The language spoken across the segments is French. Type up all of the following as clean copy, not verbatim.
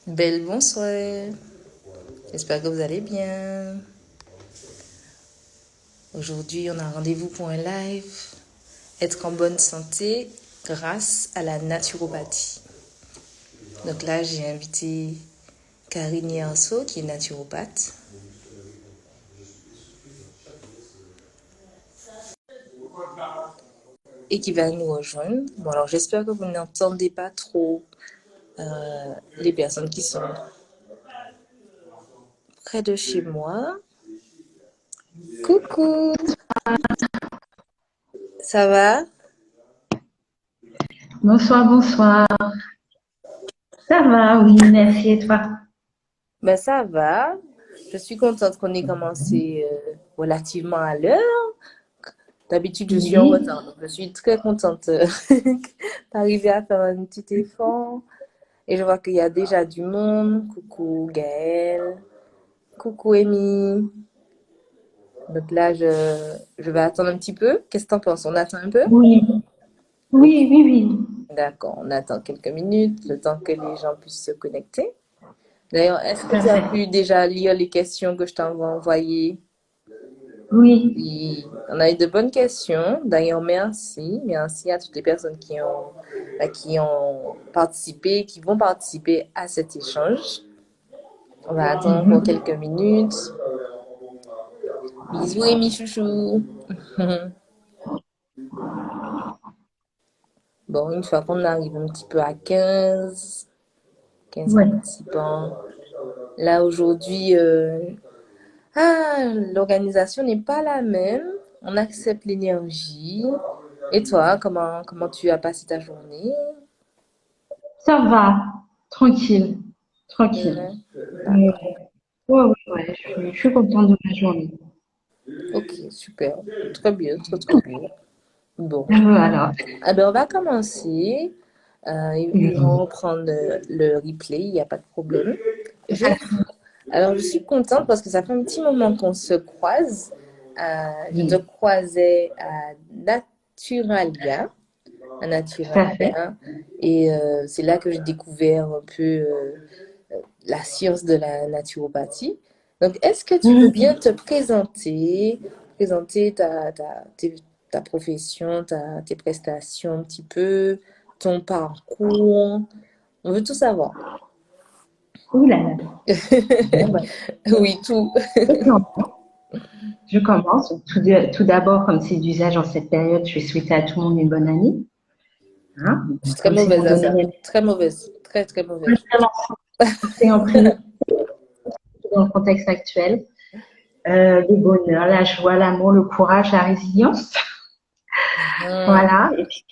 Belle bonsoir. J'espère que vous allez bien. Aujourd'hui, on a rendez-vous pour un live. Être en bonne santé grâce à la naturopathie. Donc là, j'ai invité Karine Yarso, qui est naturopathe. Et qui va nous rejoindre. Bon, alors j'espère que vous n'entendez pas trop les personnes qui sont près de chez moi. Coucou, ça va? Bonsoir, bonsoir. Ça va, oui, merci. Et toi? Ben ça va. Je suis contente qu'on ait commencé relativement à l'heure. D'habitude, je suis en Oui, retard, donc je suis très contente d'arriver à faire un petit effort. Et je vois qu'il y a déjà du monde. Coucou Gaëlle, coucou Amy. Donc là, je vais attendre un petit peu. Qu'est-ce que t'en penses? On attend un peu? oui, Ok, oui, oui, oui. d'accord. On attend quelques minutes, le temps que les gens puissent se connecter. D'ailleurs, est-ce que Tout à tu as fait. pu déjà lire les questions que je t'envoie envoyées? Oui. Oui, on a eu de bonnes questions. D'ailleurs, merci. Merci à toutes les personnes qui ont participé, qui vont participer à cet échange. On va attendre pour Mhm. quelques minutes. Bisous, Amy Chouchou. Bon, une fois qu'on arrive un petit peu à quinze Ouais. participants. Là, aujourd'hui, l'organisation n'est pas la même. On accepte l'énergie. Et toi, comment tu as passé ta journée? Ça va. Tranquille. Tranquille. Mhm. Ouais, D'accord. ouais, ouais. Je suis contente de ma journée. Ok, super. Très bien, très très bien. Bon. Alors. Ah ben, on va commencer. Ils vont Oui. reprendre le replay, il n'y a pas de problème. Je, alors, je suis contente parce que ça fait un petit moment qu'on se croise. Je te Oui. croisais Naturalia, à Tout à fait. Naturalia. Et c'est là que j'ai découvert un peu la science de la naturopathie. Donc, est-ce que tu veux bien Mhm. te présenter ta profession, tes prestations un petit peu, ton parcours? On veut tout savoir. Ouh là là. Bon, bah, Oui, tout. je commence. Je commence. Tout d'abord, comme c'est d'usage en cette période, je vais souhaiter à tout le monde une bonne année. Hein. Je suis très Comme c'est mauvaise mon à ça. domaine, Très mauvaise. Très, très je mauvaise. c'est en priorité dans le contexte actuel. Le bonheur, la joie, l'amour, le courage, la résilience. Mhm. Voilà. Et puis,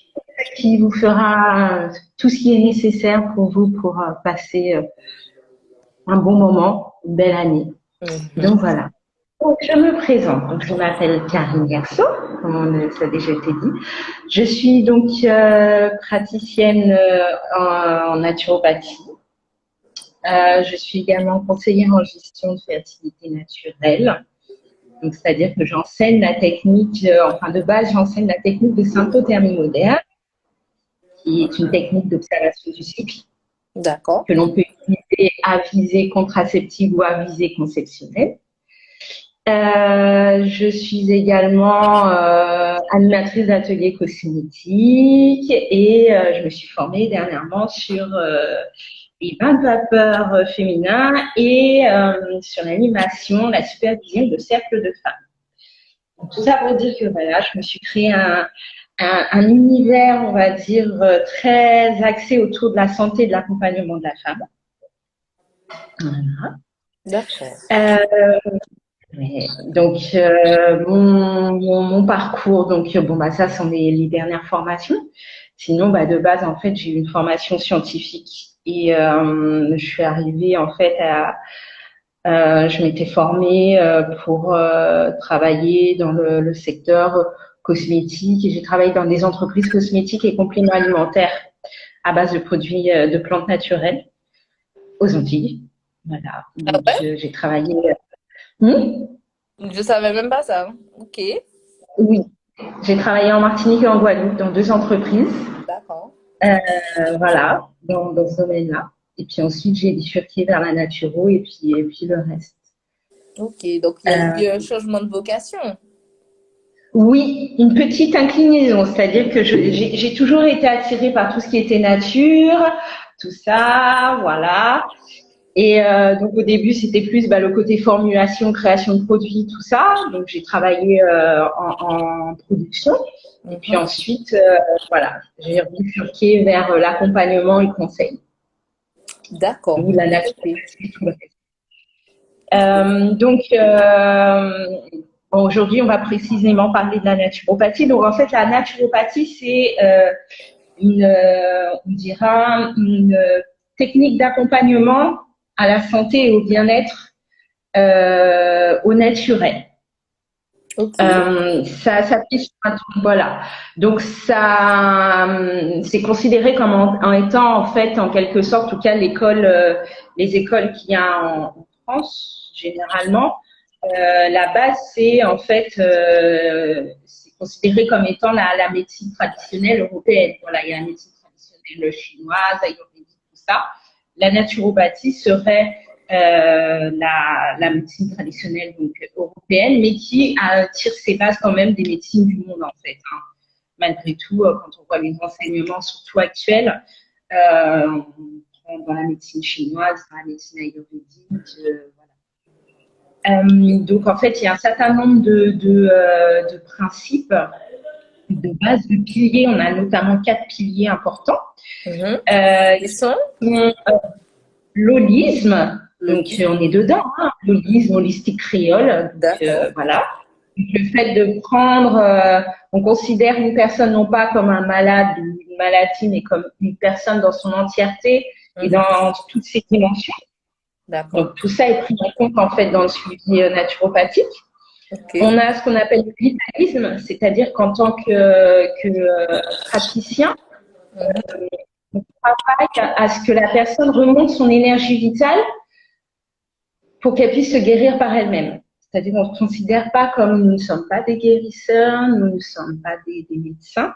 qui vous fera tout ce qui est nécessaire pour vous pour passer un bon moment, une belle année. Donc Mhm. voilà. Donc, je me présente. Donc, je m'appelle Karine Garceau, comme ça a déjà été dit. Je suis donc praticienne en naturopathie. Je suis également conseillère en gestion de fertilité naturelle. Donc, c'est-à-dire que j'enseigne la technique, enfin de base, j'enseigne la technique de symptothermie moderne, qui est une technique d'observation du cycle D'accord. que l'on peut utiliser à visée contraceptive ou à visée conceptionnelle. Je suis également animatrice d'ateliers cosmétiques et je me suis formée dernièrement sur les bains de vapeur féminins et sur l'animation, la supervision de cercles de femmes. Donc, tout ça pour dire que voilà, je me suis créé un univers, on va dire, très axé autour de la santé et de l'accompagnement de la femme. Voilà. D'accord. Donc, mon parcours, donc, bon, bah, ça sont les dernières formations. Sinon, bah, de base, en fait, j'ai eu une formation scientifique et je suis arrivée, en fait, je m'étais formée pour travailler dans le secteur cosmétique et j'ai travaillé dans des entreprises cosmétiques et compléments alimentaires à base de produits de plantes naturelles aux Antilles. Voilà. Ah Donc, ouais? j'ai travaillé. Hmm. Je savais même pas ça. Ok. Oui, j'ai travaillé en Martinique et en Guadeloupe dans deux entreprises, D'accord. voilà, dans ce domaine-là. Et puis ensuite, j'ai bifurqué vers la naturo et puis le reste. Ok, donc il y a eu un changement de vocation. Oui, une petite inclinaison, c'est-à-dire que j'ai toujours été attirée par tout ce qui était nature, tout ça, voilà. Et donc au début, c'était plus le côté formulation, création de produits, tout ça. Donc j'ai travaillé en production. Et puis Mhm. ensuite, voilà, j'ai bifurqué vers l'accompagnement et le conseil, D'accord. ou la Ok. naturopathie et tout le reste. Donc bon, aujourd'hui, on va précisément parler de la naturopathie. Donc en fait, la naturopathie, c'est on dira, une technique d'accompagnement à la santé et au bien-être au naturel. Ok. Ça s'appuie sur un truc, voilà. Donc ça, c'est considéré comme en étant en fait, en quelque sorte, en tout cas les écoles qu'il y a en France généralement. La base, c'est en fait, c'est considéré comme étant la médecine traditionnelle européenne. Voilà, il y a la médecine traditionnelle chinoise, ayurvédique, tout ça. La naturopathie serait la médecine traditionnelle donc européenne, mais qui tire ses bases quand même des médecines du monde en fait. Hein. Malgré tout, quand on voit les enseignements surtout actuels, on prend dans la médecine chinoise, dans la médecine ayurvédique, donc en fait, il y a un certain nombre de principes, de bases, de piliers. On a notamment 4 piliers importants. Mhm. Ils Qui sont sont l'holisme, le donc livre. on est dedans, hein, l'holisme holistique créole, donc D'accord. voilà. Donc, le fait de prendre, on considère une personne non pas comme un malade ou une maladie, mais comme une personne dans son entièreté et Mhm. dans toutes ses dimensions. D'accord. Donc tout ça est pris en compte en fait dans le suivi naturopathique. Ok. On a ce qu'on appelle le vitalisme, c'est-à-dire qu'en tant que praticien, Mhm. on travaille à ce que la personne remonte son énergie vitale pour qu'elle puisse se guérir par elle-même. C'est-à-dire qu'on ne se considère pas comme nous ne sommes pas des guérisseurs, nous ne sommes pas des médecins.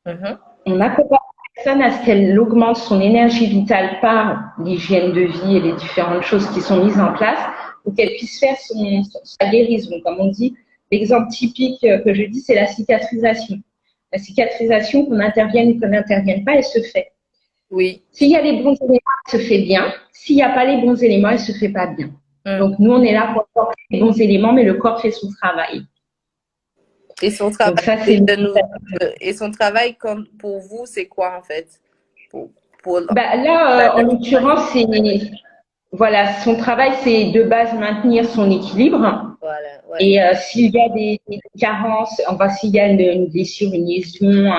Mhm. On accompagne la personne à ce qu'elle augmente son énergie vitale par l'hygiène de vie et les différentes choses qui sont mises en place pour qu'elle puisse faire sa guérison. Comme on dit, l'exemple typique que je dis, c'est la cicatrisation. La cicatrisation, qu'on intervienne ou qu'on n'intervienne pas, elle se fait. Oui. S'il y a les bons éléments, elle se fait bien. S'il n'y a pas les bons éléments, elle ne se fait pas bien. Mhm. Donc, nous, on est là pour apporter les bons éléments, mais le corps fait son travail. Et son Donc, travail, ça, c'est c'est et son travail, comme pour vous, c'est quoi en fait? Pour, pour la bah, là, en naturopathie. l'occurrence, c'est voilà, son travail, c'est de base maintenir son équilibre. Voilà, ouais. Et s'il y a des carences, enfin s'il y a une blessure, une lésion,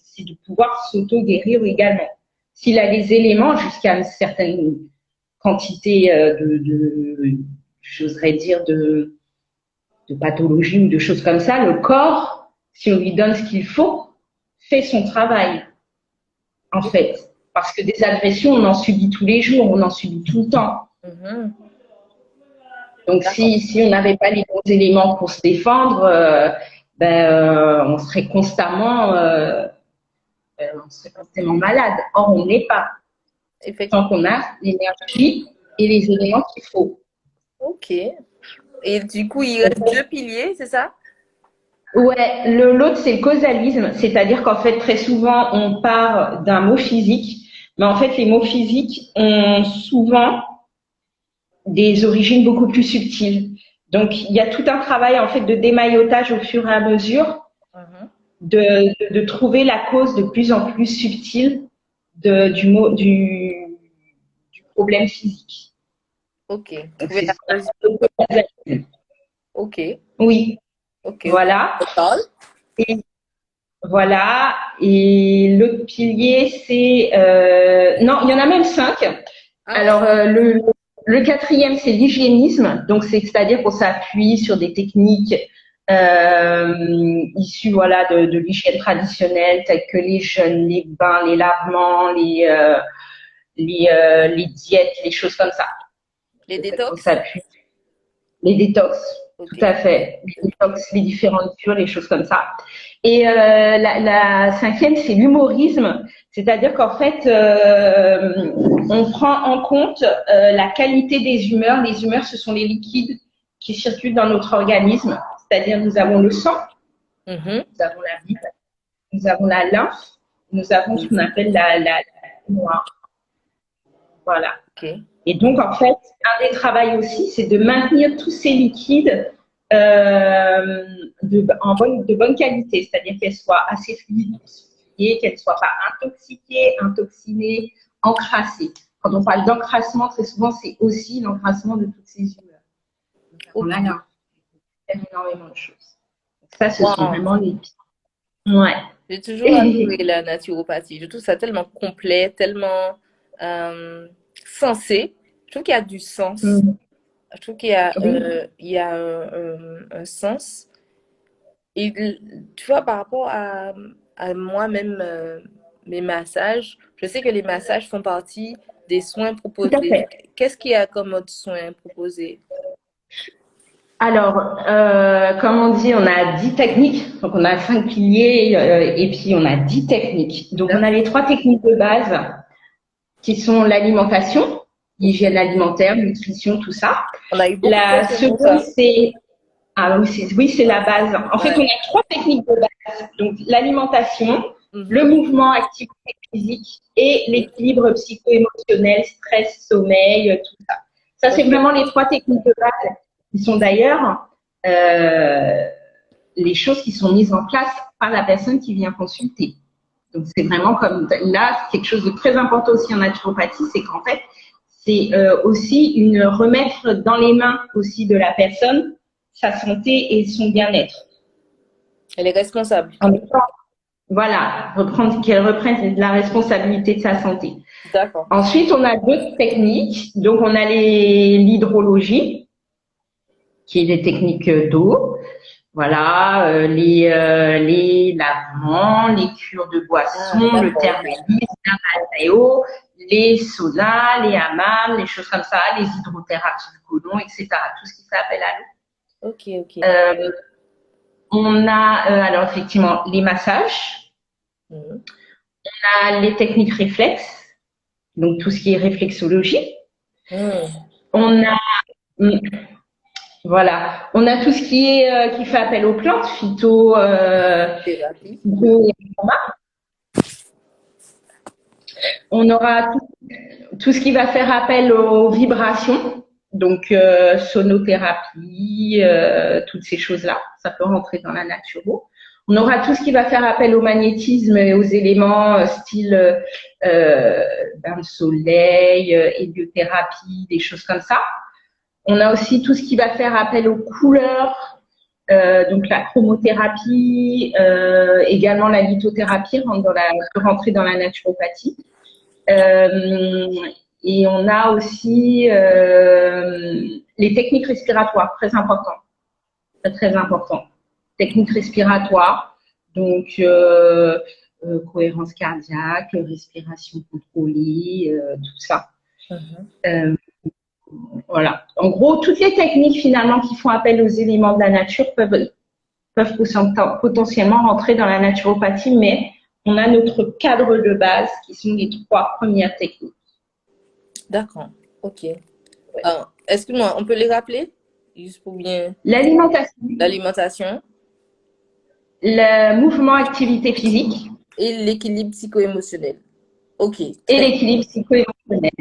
c'est de pouvoir s'auto-guérir également. S'il a les éléments jusqu'à une certaine quantité j'oserais dire, de pathologie ou de choses comme ça, le corps, si on lui donne ce qu'il faut, fait son travail, en fait. Parce que des agressions, on en subit tous les jours, on en subit tout le temps. Mhm. Donc, D'accord. si on n'avait pas les bons éléments pour se défendre, on serait constamment malade. Or, on n'est pas. Tant Effectivement. qu'on a l'énergie et les éléments qu'il faut. Ok. Et du coup, il reste deux piliers, c'est ça? Ouais, l'autre, c'est le causalisme, c'est-à-dire qu'en fait, très souvent, on part d'un mot physique, mais en fait, les mots physiques ont souvent des origines beaucoup plus subtiles. Donc, il y a tout un travail, en fait, de démaillotage au fur et à mesure Mhm. de trouver la cause de plus en plus subtile du problème physique. Ok. Donc, Trouver c'est la ce qu'on cause. appelle le causalisme. Ok. Oui, Ok, ok. voilà. Total. Et voilà. Et l'autre pilier, c'est non, il y en a même 5. Ah ouais? Alors le quatrième, c'est l'hygiénisme. Donc c'est-à-dire qu'on s'appuie sur des techniques issues voilà de l'hygiène traditionnelle, telles que les jeûnes, les bains, les lavements, les diètes, les choses comme ça. Les Le fait qu'on détox? s'appuie, les détox, tout Ok. à fait, les détox, les différentes cures, les choses comme ça. Et la cinquième, c'est l'humorisme, c'est-à-dire qu'en fait, on prend en compte la qualité des humeurs. Les humeurs, ce sont les liquides qui circulent dans notre organisme, c'est-à-dire nous avons le sang, Mhm. nous avons la bile, nous avons la lymphe, nous avons ce qu'on appelle la noire. Voilà. Ok. Et donc, en fait, un des travaux aussi, c'est de maintenir tous ces liquides de bonne qualité, c'est-à-dire qu'elles soient assez fluides pour s'utiliser, qu'elles ne soient pas intoxiquées, intoxinées, encrassées. Quand on parle d'encrassement, très souvent, c'est aussi l'encrassement de toutes ces humeurs. Donc, Ok. là, il y a énormément de choses. Donc, ça, ce sont Wow. vraiment les pistes. Ouais. J'ai toujours adoré la naturopathie. Je trouve ça tellement complet, tellement sensé. Je trouve qu'il y a du sens. Je trouve Oui, il y a un sens. Et tu vois, par rapport à moi-même, mes massages, je sais que les massages font partie des soins tout à proposés. fait. Qu'est-ce qu'il y a comme autre soin proposé? Alors, comme on dit, on a 10 techniques. Donc, on a 5 piliers et puis on a 10 techniques. Donc, on a les 3 techniques de base qui sont l'alimentation, l'hygiène Ok. alimentaire, nutrition, tout ça. On a eu beaucoup de La questions pour seconde, ça. c'est ah oui, c'est la base. En fait, on Ouais. a 3 techniques de base. Donc, l'alimentation, le Mhm. mouvement, activité physique et Ok. l'équilibre psycho-émotionnel, stress, sommeil, tout ça. Ça, c'est Ok. vraiment les 3 techniques de base qui sont d'ailleurs euh, les choses qui sont mises en place par la personne qui vient consulter. Donc, c'est vraiment comme là, quelque chose de très important aussi en naturopathie, c'est qu'en fait, c'est aussi remettre dans les mains aussi de la personne sa santé et son bien-être. Elle est responsable. En même temps, voilà, qu'elle reprenne la responsabilité de sa santé. D'accord. Ensuite, on a d'autres techniques. Donc, on a l'hydrologie, qui est les techniques d'eau. Voilà, les lavements, les cures de Ah, boissons, le d'accord, ok. thermalisme, la balnéo, les saunas, les hammams, les choses comme ça, les hydrothérapies du côlon, etc. Tout ce qui fait appel à Ok, ok. l'eau. On a alors effectivement les massages, Mhm. on a les techniques réflexes, donc tout ce qui est réflexologie. Hmm. On a voilà, on a tout ce qui est qui fait appel aux plantes, Thérapie. phyto et pharma. On aura tout ce qui va faire appel aux vibrations, donc sonothérapie, toutes ces choses-là, ça peut rentrer dans la naturo. On aura tout ce qui va faire appel au magnétisme et aux éléments style bain de soleil, héliothérapie, des choses comme ça. On a aussi tout ce qui va faire appel aux couleurs, donc la chromothérapie, également la lithothérapie peut rentrer dans la naturopathie. Euh, et on a aussi les techniques respiratoires, très important, très, très important. Techniques respiratoires, donc cohérence cardiaque, respiration contrôlée, tout ça. Mhm. Euh, voilà. En gros, toutes les techniques finalement qui font appel aux éléments de la nature peuvent potentiellement rentrer dans la naturopathie, mais on a notre cadre de base qui sont les 3 premières techniques. D'accord, ok. Excuse-moi, on peut les rappeler? Juste pour bien. L'alimentation, L'alimentation le mouvement, activité physique et l'équilibre psycho-émotionnel. Ok, et très l'équilibre psycho-émotionnel.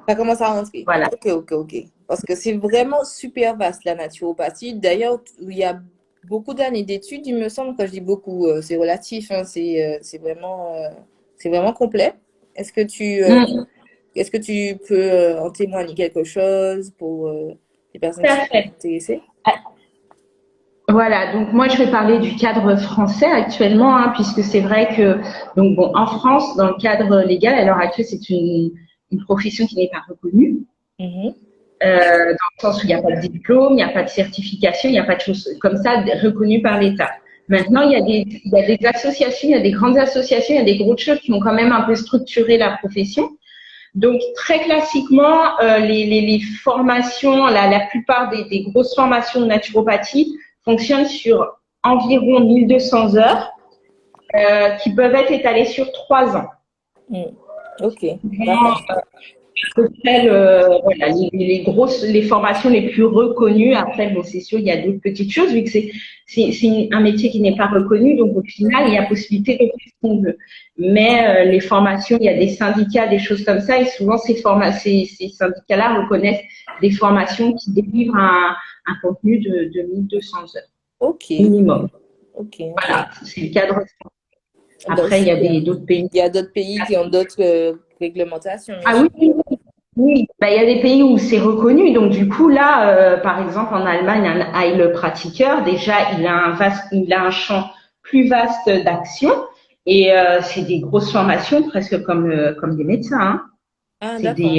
Ça commence à rentrer. Voilà. Ok, ok, ok. Parce que c'est vraiment super vaste la naturopathie. D'ailleurs, il y a beaucoup d'années d'études, il me semble. Quand je dis beaucoup, c'est relatif, hein, c'est vraiment complet. Est-ce que tu, euh, Mm, est-ce que tu peux en témoigner quelque chose pour les personnes tout qui à sont fait. intéressées? Voilà, donc moi je vais parler du cadre français actuellement, hein, puisque c'est vrai que donc bon en France, dans le cadre légal, à l'heure actuelle, c'est une profession qui n'est pas reconnue. Mhm. Dans le sens où il n'y a pas de diplôme, il n'y a pas de certification, il n'y a pas de choses comme ça reconnues par l'État. Maintenant, il y a des associations, il y a des grandes associations, il y a des grosses choses qui ont quand même un peu structuré la profession. Donc, très classiquement, les formations, la plupart grosses formations de naturopathie fonctionnent sur environ 1200 heures. qui peuvent être étalées sur 3 ans. Hmm. Ok, Vraiment, d'accord. à peu près voilà, les formations les plus reconnues. Après, bon, c'est sûr, il y a d'autres petites choses, vu que c'est un métier qui n'est pas reconnu, donc au final, il y a possibilité de faire ce qu'on veut. Mais les formations, il y a des syndicats, des choses comme ça, et souvent ces syndicats-là reconnaissent des formations qui délivrent un contenu de 1200 heures Ok, minimum. ok, ok. Voilà, c'est le cadre. Donc, Après, il y a d'autres pays. il y a d'autres pays qui ont d'autres réglementations, bien Ah sûr. oui, oui, oui. Oui, bah, il y a des pays où c'est reconnu. Donc du coup là, par exemple en Allemagne, un heilpraktiker, déjà il a un champ plus vaste d'action et c'est des grosses formations, presque comme des médecins. Hein. Ah, C'est d'accord.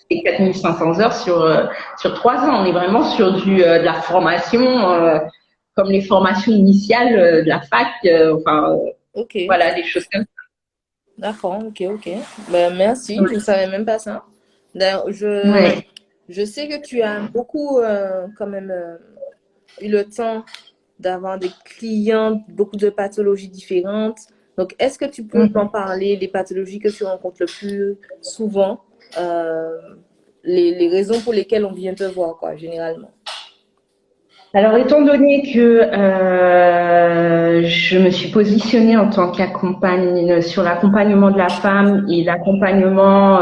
des 4500 heures sur 3 ans. On est vraiment sur de la formation comme les formations initiales de la fac. Ok, Voilà, des choses comme d'accord, ok, ok. Ben, ça. merci, je ne savais même pas ça. D'ailleurs, Ouais. je sais que tu as beaucoup, quand même, eu le temps d'avoir des clients, beaucoup de pathologies différentes. Donc, est-ce que tu peux Ouais. m'en parler, les pathologies que tu rencontres le plus souvent, euh, les raisons pour lesquelles on vient te voir, quoi, généralement? Alors, étant donné que je me suis positionnée en tant qu'accompagne sur l'accompagnement de la femme et l'accompagnement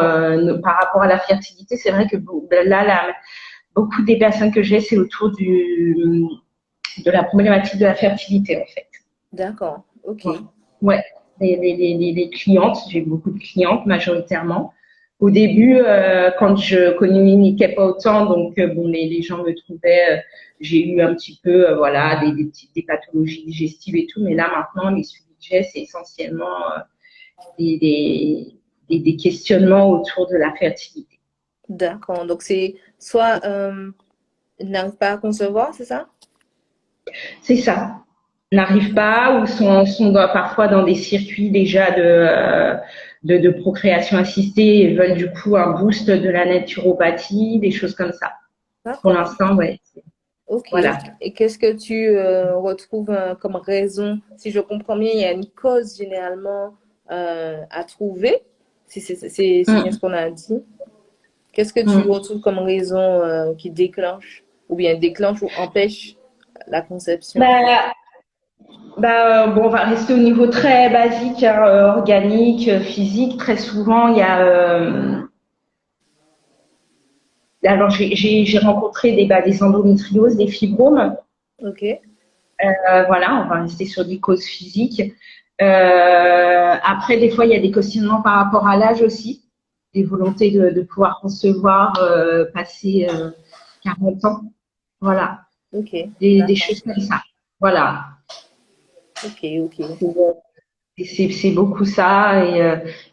par rapport à la fertilité, c'est vrai que beaucoup des personnes que j'ai, c'est autour de la problématique de la fertilité, en fait. D'accord, ok, Ouais. Ouais. Les clientes, j'ai beaucoup de clientes majoritairement. Au début, quand je communiquais pas autant, donc bon, les gens me trouvaient, j'ai eu un petit peu, voilà, des pathologies digestives et tout, mais là maintenant, les suivis que j'ai, c'est essentiellement des, des, des questionnements autour de la fertilité. d'accord. Donc, c'est soit ils n'arrivent pas à concevoir, c'est ça? C'est ça. N'arrivent pas ou sont parfois dans des circuits déjà de procréation assistée et veulent du coup un boost de la naturopathie, des choses comme ça. Pour D'accord, l'instant, ouais. ok. Voilà. Et qu'est-ce que tu retrouves comme raison? Si je comprends bien, il y a une cause généralement à trouver, si c'est bien ce Mm, qu'on a dit. Qu'est-ce que tu mm. retrouves comme raison qui déclenche, ou bien déclenche ou empêche la conception? Bah, bon, on va rester au niveau très basique, hein, organique, physique. Très souvent, il y a. Alors, j'ai rencontré des endométrioses, des fibromes. Ok, Voilà, on va rester sur des causes physiques. Après, des fois, il y a des questionnements par rapport à l'âge aussi, des volontés de pouvoir concevoir, passer 40 ans. Voilà, ok, des d'accord. choses comme ça. Voilà, Ok, ok. c'est beaucoup ça.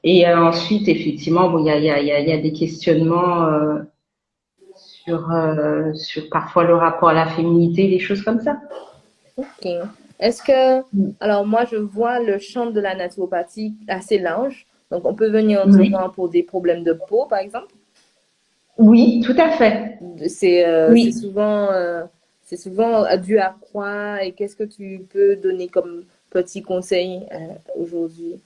Et ensuite, effectivement, bon, il y a des questionnements sur parfois le rapport à la féminité, des choses comme ça. Ok. Est-ce que, alors moi, je vois le champ de la naturopathie assez large. Donc, on peut venir te Oui, voir pour des problèmes de peau, par exemple. oui, tout à fait. C'est Oui. souvent, dû à quoi et qu'est-ce que tu peux donner comme petit conseil aujourd'hui?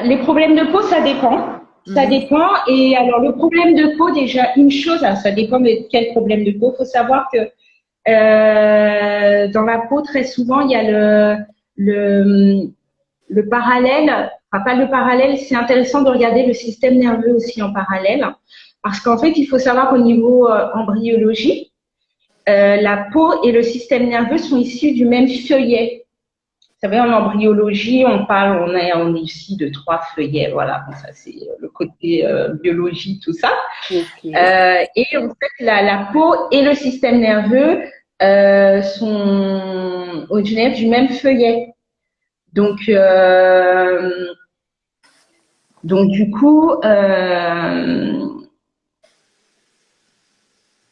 Les problèmes de peau, ça dépend. Ça Mhm. dépend. Et alors, le problème de peau, déjà, une chose, alors, ça dépend de quel problème de peau. Il faut savoir que dans la peau, très souvent, il y a le, le parallèle. Enfin, pas le parallèle, c'est intéressant de regarder le système nerveux aussi en parallèle. Parce qu'en fait, il faut savoir qu'au niveau embryologie, la peau et le système nerveux sont issus du même feuillet. Vous savez, en embryologie, on est ici de 3 feuillets, voilà. Bon, ça c'est le côté biologie, tout ça. Ok, Et en fait, la peau et le système nerveux sont originaires du même feuillet. Donc, du coup,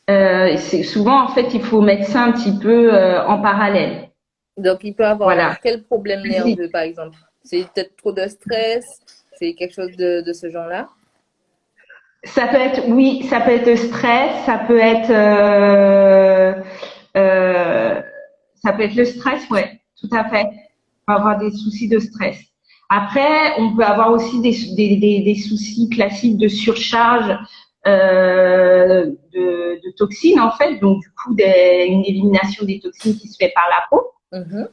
c'est souvent en fait, il faut mettre ça un petit peu en parallèle. donc il peut avoir Voilà. quel problème nerveux, par exemple? C'est peut-être trop de stress, c'est quelque chose de ce genre-là? Ça peut être, oui, ça peut être stress, euh, ça peut être le stress, ouais, tout à fait. peut avoir des soucis de stress. Après, on peut avoir aussi des soucis classiques de surcharge de toxines en fait, donc du coup une élimination des toxines qui se fait par la peau. Mhm.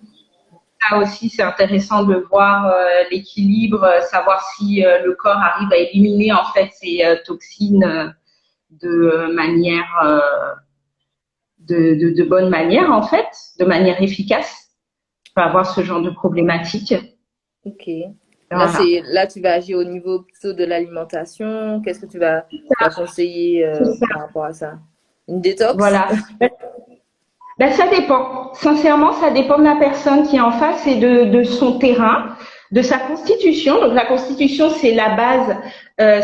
Ça aussi, c'est intéressant de voir l'équilibre, savoir si le corps arrive à éliminer en fait ces toxines de manière de bonne manière en fait, de manière efficace. Tu peux avoir ce genre de problématique. Ok. Voilà. Là, tu vas agir au niveau plutôt de l'alimentation. Qu'est-ce que tu vas conseiller C'est ça. par rapport à ça? Une détox? Voilà. Ben, ça dépend. Sincèrement, ça dépend de la personne qui est en face et de son terrain, de sa constitution. Donc la constitution, c'est la base,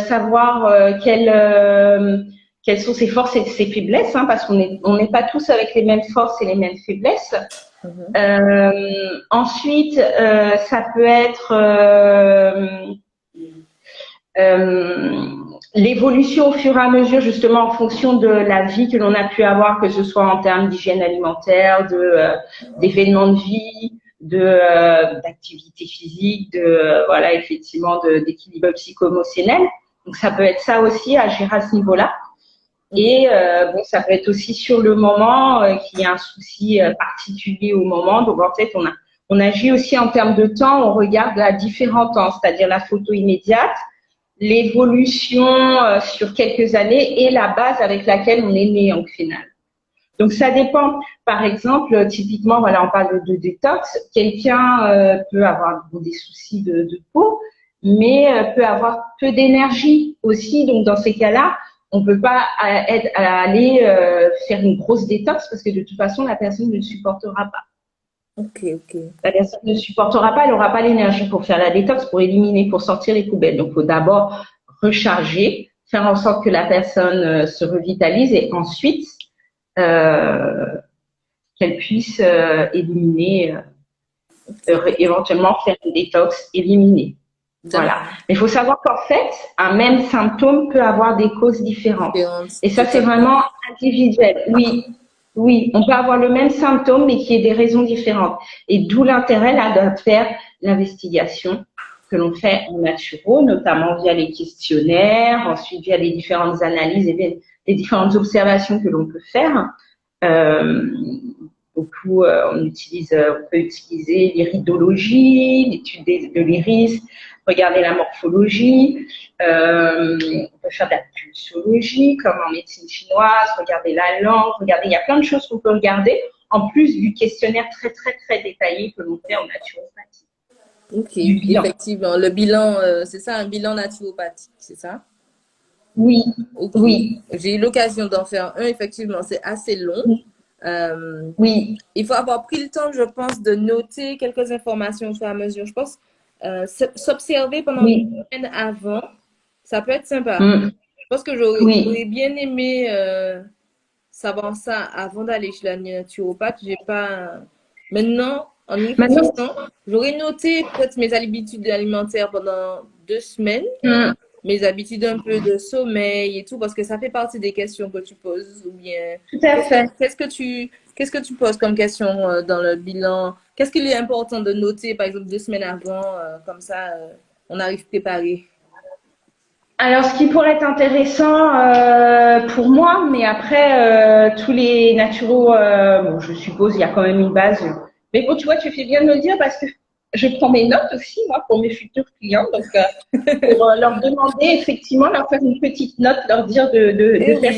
savoir quelles sont ses forces et ses faiblesses, hein, parce on n'est pas tous avec les mêmes forces et les mêmes faiblesses. Mhm. Ensuite, ça peut être euh, l'évolution au fur et à mesure, justement, en fonction de la vie que l'on a pu avoir, que ce soit en termes d'hygiène alimentaire, d'événements de vie, d'activité physique, voilà, effectivement, d'équilibre psycho-émotionnel. Donc, ça peut être ça aussi, agir à ce niveau-là. Ok. Et bon, ça peut être aussi sur le moment qu'il y a un souci particulier au moment. Donc, en fait, on agit aussi en termes de temps. On regarde à différents temps, c'est-à-dire la photo immédiate, l'évolution sur quelques années et la base avec laquelle on est né en final. Donc ça dépend. Par exemple, typiquement, voilà, on parle de détox. Quelqu'un peut avoir des soucis de peau, mais peut avoir peu d'énergie aussi. Donc dans ces cas-là, on peut pas aller faire une grosse détox parce que de toute façon, la personne ne le supportera pas. Ok, ok. La personne ne supportera pas, elle n'aura pas l'énergie pour faire la détox, pour éliminer, pour sortir les poubelles. Donc, il faut d'abord recharger, faire en sorte que la personne se revitalise et ensuite euh, qu'elle puisse éliminer, Ok. éventuellement faire une détox, éliminer. Voilà. D'accord. Mais il faut savoir qu'en fait, un même symptôme peut avoir des causes différentes. Différentes, Et ça, c'est totalement. vraiment individuel. Oui, oui, on peut avoir le même symptôme, mais qui ait des raisons différentes. Et d'où l'intérêt là de faire l'investigation que l'on fait en naturo, notamment via les questionnaires, ensuite via les différentes analyses et les différentes observations que l'on peut faire. Euh, Beaucoup, on peut utiliser l'iridologie, l'étude de l'iris, regarder la morphologie. On peut faire de la pulsologie, comme en médecine chinoise, regarder la langue, regarder. Il y a plein de choses qu'on peut regarder, en plus du questionnaire très, très, très détaillé que l'on fait en naturopathie, Ok, du bilan. effectivement. Le bilan, c'est ça, un bilan naturopathique, c'est ça? Oui, Ok. oui, J'ai eu l'occasion d'en faire un, effectivement, c'est assez long. Euh, oui, il faut avoir pris le temps, je pense, de noter quelques informations au fur et à mesure. Je pense s'observer pendant une oui, semaine avant, ça peut être sympa. mm, Je pense que j'aurais oui. bien aimé savoir ça avant d'aller chez la naturopathe. J'ai pas. Maintenant, en y Maintenant, réfléchissant, j'aurais noté peut-être mes habitudes alimentaires pendant 2 semaines, mm, mes habitudes un peu de sommeil et tout, parce que ça fait partie des questions que tu poses, ou bien tout à fait. qu'est-ce que tu poses comme question dans le bilan? Qu'est-ce qu'il est important de noter, par exemple, 2 semaines avant, comme ça, on arrive préparé. Alors, ce qui pourrait être intéressant pour moi, mais après, tous les naturaux, bon, je suppose, il y a quand même une base. Mais bon, tu vois, tu fais bien de me le dire parce que je prends mes notes aussi, moi, pour mes futurs clients. Donc, pour leur demander, effectivement, leur faire une petite note, leur dire Eh de faire oui, de faire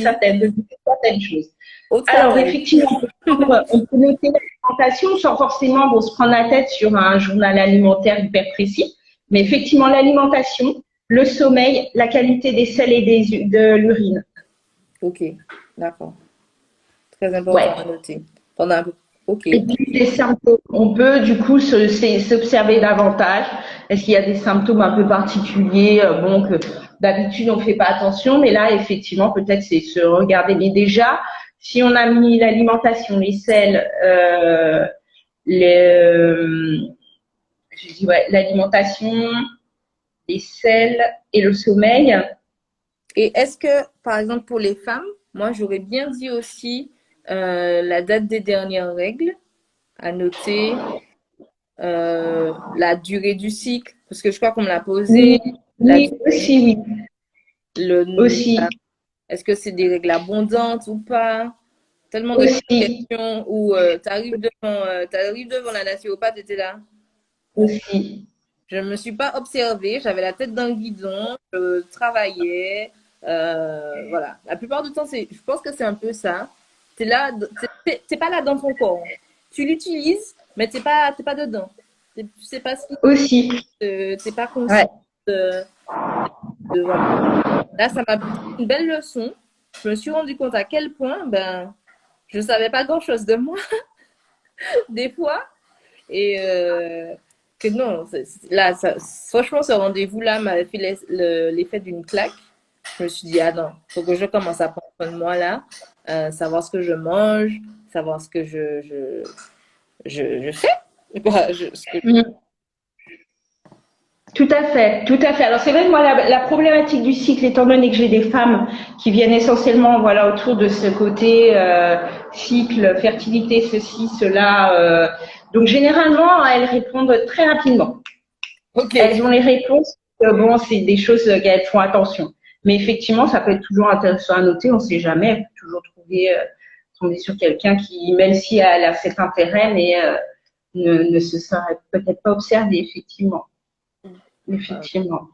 certaines choses. au Alors, travail. effectivement, on peut noter l'alimentation sans forcément bon, se prendre la tête sur un journal alimentaire hyper précis. Mais Mhm. effectivement, l'alimentation, le sommeil, la qualité des sels et de l'urine. Ok, d'accord. Très important Ouais. à noter. Pendant un peu. Ok. Et puis les symptômes, on peut du coup s'observer davantage. Est-ce qu'il y a des symptômes un peu particuliers, bon que d'habitude on ne fait pas attention, mais là effectivement peut-être c'est se regarder. Mais déjà, si on a mis l'alimentation, les sels, les, je dis ouais, l'alimentation, les sels et le sommeil. Et est-ce que, par exemple, pour les femmes, moi, j'aurais bien dit aussi la date des dernières règles à noter. la durée du cycle, parce que je crois qu'on me l'a posé, Oui, la oui, durée du aussi, oui, le, aussi, est-ce que c'est des règles abondantes ou pas? Tellement de aussi, questions où t'arrives devant la naturopathe et t'es là. aussi. Je ne me suis pas observée, j'avais la tête dans le guidon, je travaillais. Voilà. La plupart du temps, je pense que c'est un peu ça. T'es là, t'es pas là dans ton corps. Tu l'utilises, mais t'es pas dedans. Tu sais pas ce qui, Aussi, t'es pas conscient ouais. de, voilà. Là, ça m'a pris une belle leçon. Je me suis rendu compte à quel point, ben, je savais pas grand-chose de moi, des fois. Et que non, là, franchement, ce rendez-vous-là m'avait fait l'effet d'une claque. Je me suis dit, ah non, faut que je commence à prendre soin de moi là, savoir ce que je mange, savoir ce que je fais. Bah, ce que Mm. Tout à fait, tout à fait. Alors c'est vrai que moi la problématique du cycle, étant donné que j'ai des femmes qui viennent essentiellement voilà autour de ce côté cycle, fertilité, ceci, cela, donc généralement elles répondent très rapidement. Ok, Elles ont les réponses. Bon, c'est des choses qu'elles font attention. Mais effectivement, ça peut être toujours intéressant à noter. On ne sait jamais. Elle peut toujours tomber sur quelqu'un qui, même si elle a cet intérêt, mais ne se serait peut-être pas observé, effectivement. euh, Effectivement.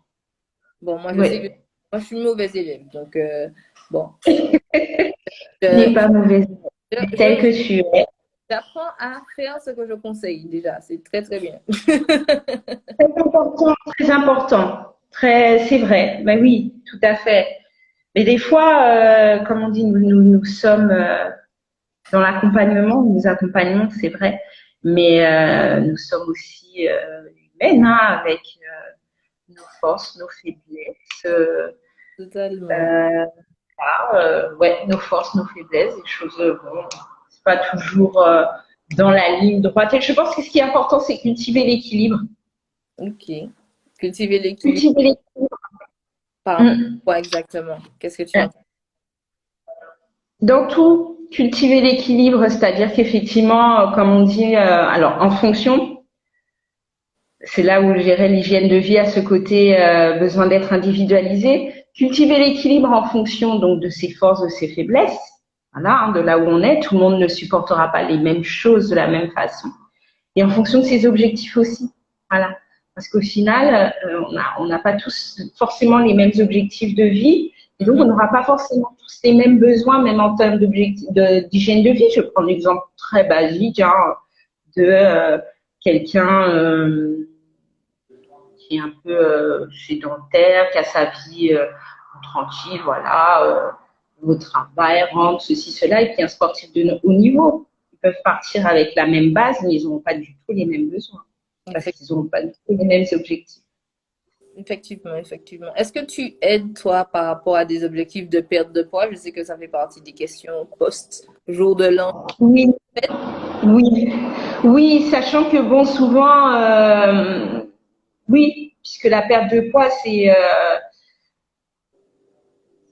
bon, moi je sais que Oui. moi je suis mauvaise élève, donc bon, N'est je, pas mauvaise. Telle je- que tu es. j'apprends à faire ce que je conseille déjà, c'est très très bien. Très important, très important. Très, c'est vrai. Ben oui, tout à fait. Mais des fois, comme on dit, nous sommes dans l'accompagnement, nous accompagnons, c'est vrai, mais nous sommes aussi humaines, hein, avec nos forces, nos faiblesses, Totalement. ouais, nos forces, nos faiblesses, des choses, bon, c'est pas toujours dans la ligne droite. Et je pense que ce qui est important, c'est cultiver l'équilibre. Ok. Cultiver l'équilibre Cultiver l'équilibre. par rapport à Mm. quoi exactement? Qu'est-ce que tu entends? Dans tout, cultiver l'équilibre, c'est-à-dire qu'effectivement, comme on dit, alors en fonction, c'est là où je dirais l'hygiène de vie a ce côté besoin d'être individualisé. Cultiver l'équilibre en fonction donc de ses forces, de ses faiblesses. Voilà, hein, de là où on est, tout le monde ne supportera pas les mêmes choses de la même façon. Et en fonction de ses objectifs aussi. Voilà. Parce qu'au final, on n'a pas tous forcément les mêmes objectifs de vie. Et donc, on Mhm. n'aura pas forcément tous les mêmes besoins, même en termes d'hygiène de vie. Je prends un exemple très basique hein, de quelqu'un qui est un peu sédentaire, qui a sa vie tranquille, voilà, au travail, rentre, ceci, cela, et puis un sportif de haut niveau. Ils peuvent partir avec la même base, mais ils n'auront pas du tout les mêmes besoins, parce Effect- qu'ils n'auront pas du tout les mêmes objectifs. Effectivement, effectivement. Est-ce que tu aides, toi, par rapport à des objectifs de perte de poids? Je sais que ça fait partie des questions post-jour de l'an. Oui, oui, oui, sachant que bon, souvent, oui, puisque la perte de poids, c'est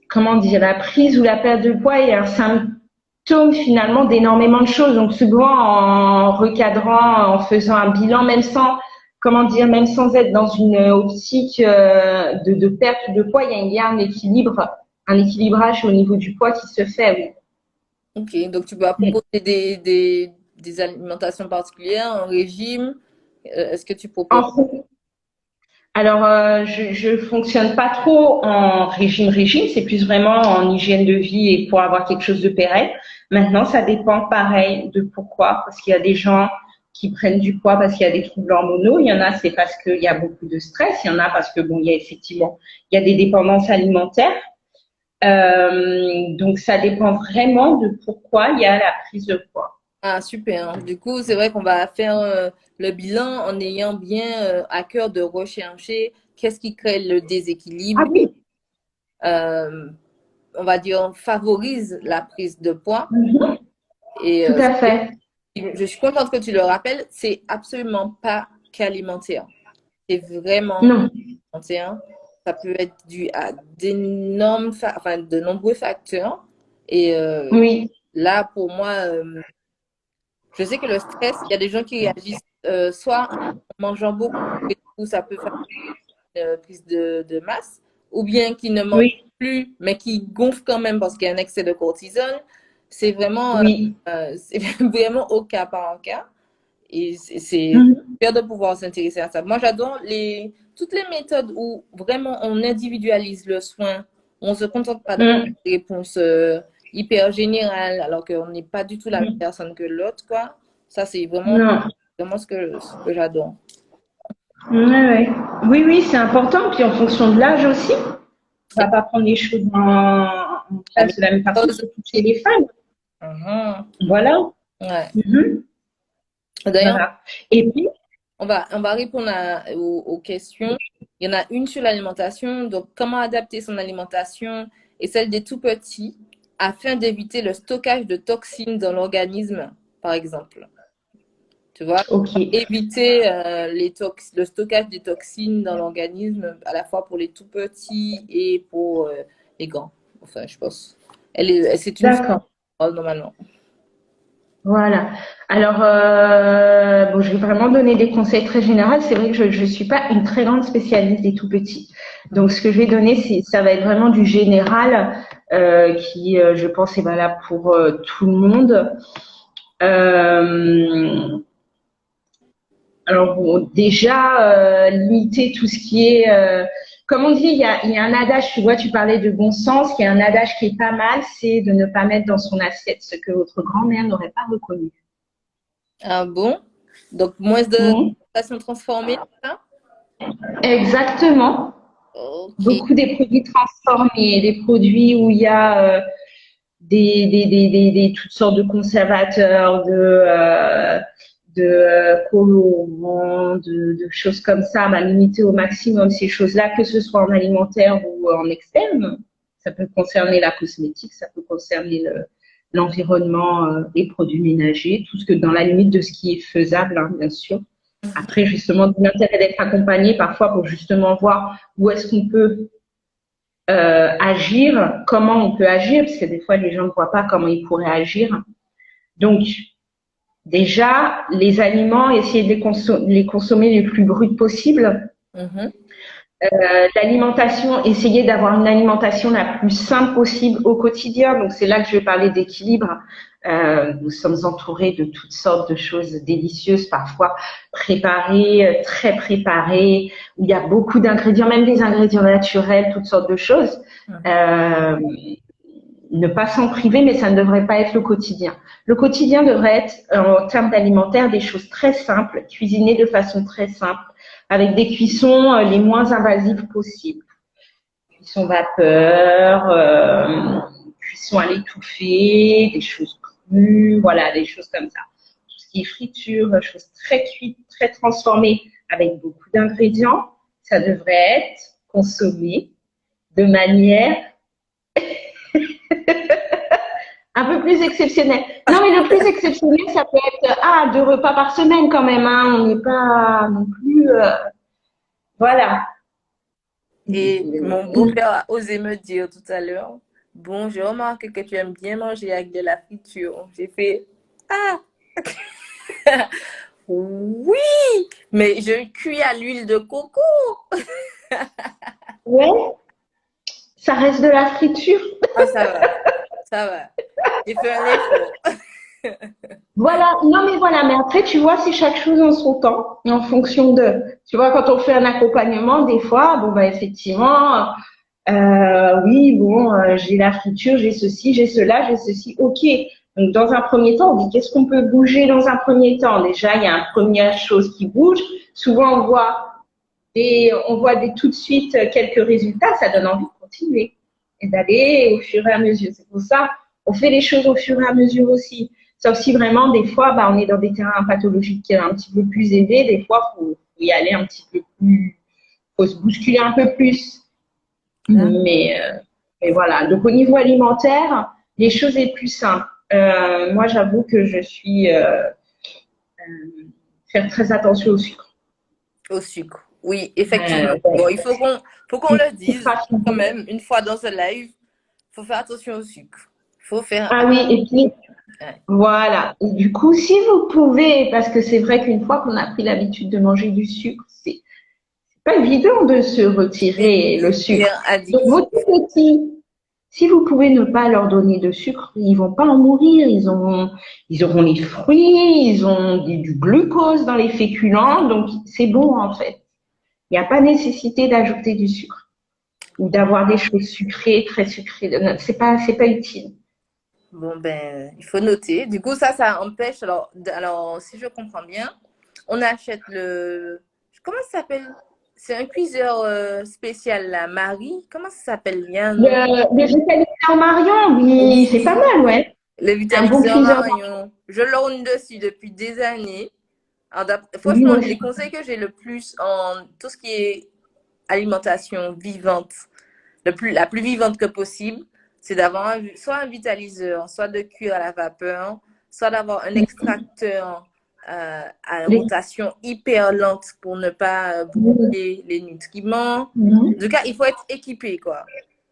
comment dire, la prise ou la perte de poids est un symptôme finalement d'énormément de choses. Donc souvent en recadrant, en faisant un bilan, même sans, comment dire, même sans être dans une optique de perte de poids, il y a un équilibre, un équilibrage au niveau du poids qui se fait. Ok, donc tu vas Oui. proposer des alimentations particulières, un régime. Est-ce que tu proposes? En Alors, je fonctionne pas trop en régime, c'est plus vraiment en hygiène de vie et pour avoir quelque chose de pérenne. Maintenant, ça dépend pareil de pourquoi, parce qu'il y a des gens qui prennent du poids parce qu'il y a des troubles hormonaux, il y en a c'est parce qu'il y a beaucoup de stress, il y en a parce que bon, il y a effectivement il y a des dépendances alimentaires. Donc, ça dépend vraiment de pourquoi il y a la prise de poids. Ah, super. Du coup, c'est vrai qu'on va faire le bilan en ayant bien à cœur de rechercher qu'est-ce qui crée le Ah déséquilibre. oui, Euh, on va dire, favorise la prise de poids. Et tout à fait. je suis contente que tu le rappelles, c'est absolument pas qu'alimentaire. C'est vraiment Non, alimentaire. Ça peut être dû à d'énormes, enfin, de nombreux facteurs. Et oui, là, pour moi, je sais que le stress, il y a des gens qui réagissent soit en mangeant beaucoup, et du coup, ça peut faire une prise de masse, ou bien qui ne mange Oui, plus, mais qui gonfle quand même parce qu'il y a un excès de cortisone. C'est vraiment, oui. c'est vraiment au cas par cas. Et c'est Mhm. super de pouvoir s'intéresser à ça. Moi, j'adore toutes les méthodes où vraiment on individualise le soin. On ne se contente pas d'avoir Mhm. des réponses hyper générales alors qu'on n'est pas du tout la même Mhm. personne que l'autre, quoi. Ça, c'est Non. vraiment ce que j'adore. Ouais, ouais. Oui, oui, c'est important. Puis en fonction de l'âge aussi, on va Et pas prendre les choses en la place de la même façon, méthode, surtout chez les femmes. mhm, Voilà. ouais. Mhm. D'ailleurs, Voilà. Et puis, on va répondre aux questions. Il y en a une sur l'alimentation. Donc, comment adapter son alimentation et celle des tout petits afin d'éviter le stockage de toxines dans l'organisme, par exemple. Tu vois, ok. éviter le stockage des toxines dans l'organisme à la fois pour les tout petits et pour les grands. Enfin, je pense. C'est une D'accord. phrase normalement. Voilà. Alors, bon, je vais vraiment donner des conseils très généraux. C'est vrai que je suis pas une très grande spécialiste des tout petits. Donc, Mhm. ce que je vais donner, ça va être vraiment du général qui, je pense, est valable pour tout le monde. Euh, alors, bon, déjà, limiter tout ce qui est... comme on dit, il y a un adage, tu vois, tu parlais de bon sens, il y a un adage qui est pas mal, c'est de ne pas mettre dans son assiette ce que votre grand-mère n'aurait pas reconnu. Ah bon? Donc, moins de Mmh. façon transformée, c'est ça? Exactement. Ok. Beaucoup des produits transformés, des produits où il y a toutes sortes de conservateurs, de colorants, de choses comme ça, bah, limiter au maximum ces choses-là, que ce soit en alimentaire ou en externe. Ça peut concerner la cosmétique, ça peut concerner l'environnement, les produits ménagers, tout ce que dans la limite de ce qui est faisable, hein, bien sûr. Après, justement, l'intérêt d'être accompagné parfois pour justement voir où est-ce qu'on peut agir, comment on peut agir, parce que des fois les gens ne voient pas comment ils pourraient agir. Donc, déjà, les aliments, essayer de les consommer le plus brut possible. Mhm. L'alimentation, essayer d'avoir une alimentation la plus simple possible au quotidien. Donc, c'est là que je vais parler d'équilibre. Nous sommes entourés de toutes sortes de choses délicieuses, parfois préparées, très préparées, où il y a beaucoup d'ingrédients, même des ingrédients naturels, toutes sortes de choses. Mhm. Euh, ne pas s'en priver, mais ça ne devrait pas être le quotidien. Le quotidien devrait être, en termes d'alimentaire, des choses très simples, cuisinées de façon très simple, avec des cuissons les moins invasives possibles. Cuisson vapeur, cuisson à l'étouffée, des choses crues, voilà, des choses comme ça. Tout ce qui est friture, choses très cuites, très transformées, avec beaucoup d'ingrédients, ça devrait être consommé de manière un peu plus exceptionnel. Non, mais le plus exceptionnel, ça peut être 2 repas par semaine quand même. Hein. On n'est pas non plus. Voilà. Et mon beau-père a osé me dire tout à l'heure, bon, j'ai remarqué que tu aimes bien manger avec de la friture. J'ai fait, ah, oui, mais je cuis à l'huile de coco. Ouais, ça reste de la friture. Ah, ça va, ça va. J'ai fait un effort. Voilà. Non, mais voilà. Mais après, tu vois, c'est chaque chose en son temps, et en fonction de. Tu vois, quand on fait un accompagnement, des fois, bon, bah, effectivement, oui, bon, j'ai la friture, j'ai ceci, j'ai cela, j'ai ceci. Ok. Donc, dans un premier temps, on dit qu'est-ce qu'on peut bouger dans un premier temps? Déjà, il y a une première chose qui bouge. Souvent, on voit tout de suite quelques résultats. Ça donne envie de continuer et d'aller au fur et à mesure. C'est pour ça, on fait les choses au fur et à mesure aussi. Sauf si vraiment, des fois, bah, on est dans des terrains pathologiques un petit peu plus élevés. Des fois, faut y aller un petit peu plus, faut se bousculer un peu plus. Hein? Mais, euh, mais voilà. Donc au niveau alimentaire, les choses les plus simples. Moi, j'avoue que je suis faire très attention au sucre. Au sucre. Oui, effectivement. Bon, Ouais. faut qu'on le Sucre dise quand raffiné. même une fois dans ce live. Faut faire attention au sucre. Faut faire Ah oui, et puis attention. Ouais. Voilà. Et du coup, si vous pouvez, parce que c'est vrai qu'une fois qu'on a pris l'habitude de manger du sucre, c'est pas évident de se C'est retirer le sucre. hyper Donc, vos addictif. tout petits, si vous pouvez ne pas leur donner de sucre, ils vont pas en mourir. Ils auront les fruits, ils ont du glucose dans les féculents, donc c'est bon en fait. Il n'y a pas nécessité d'ajouter du sucre ou d'avoir des choses sucrées, très sucrées. C'est pas utile. Bon, ben, il faut noter. Du coup, ça empêche. Alors, si je comprends bien, on achète le. Comment ça s'appelle? C'est un cuiseur spécial, la Marie. Comment ça s'appelle bien, non? Le vitaliseur Marion, oui, c'est pas Oui, mal, ouais. le Un bon vitaliseur cuiseur. Marion. Je l'orne dessus depuis des années. Alors, Oui, moi franchement, aussi. les conseils que j'ai le plus en tout ce qui est alimentation vivante, la plus vivante que possible, c'est d'avoir soit un vitaliseur, soit de cuire à la vapeur, soit d'avoir un extracteur à Les- rotation hyper lente pour ne pas brûler les nutriments. En tout cas, il faut être équipé, quoi.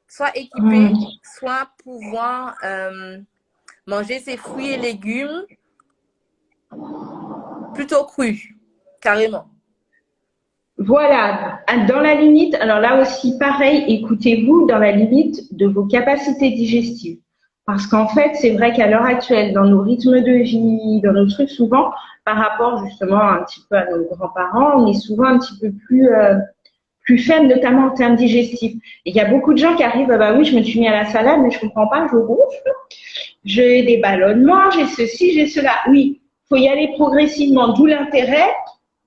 Soit équipé, Mhm. soit pouvoir manger ses fruits et légumes plutôt crus, carrément. Voilà, dans la limite, alors là aussi pareil, écoutez-vous dans la limite de vos capacités digestives. Parce qu'en fait, c'est vrai qu'à l'heure actuelle, dans nos rythmes de vie, dans nos trucs, souvent, par rapport justement un petit peu à nos grands-parents, on est souvent un petit peu plus faible, notamment en termes digestifs. Et il y a beaucoup de gens qui arrivent, ah bah oui, je me suis mis à la salade, mais je comprends pas, je gonfle, j'ai des ballonnements, j'ai ceci, j'ai cela. Oui, faut y aller progressivement, d'où l'intérêt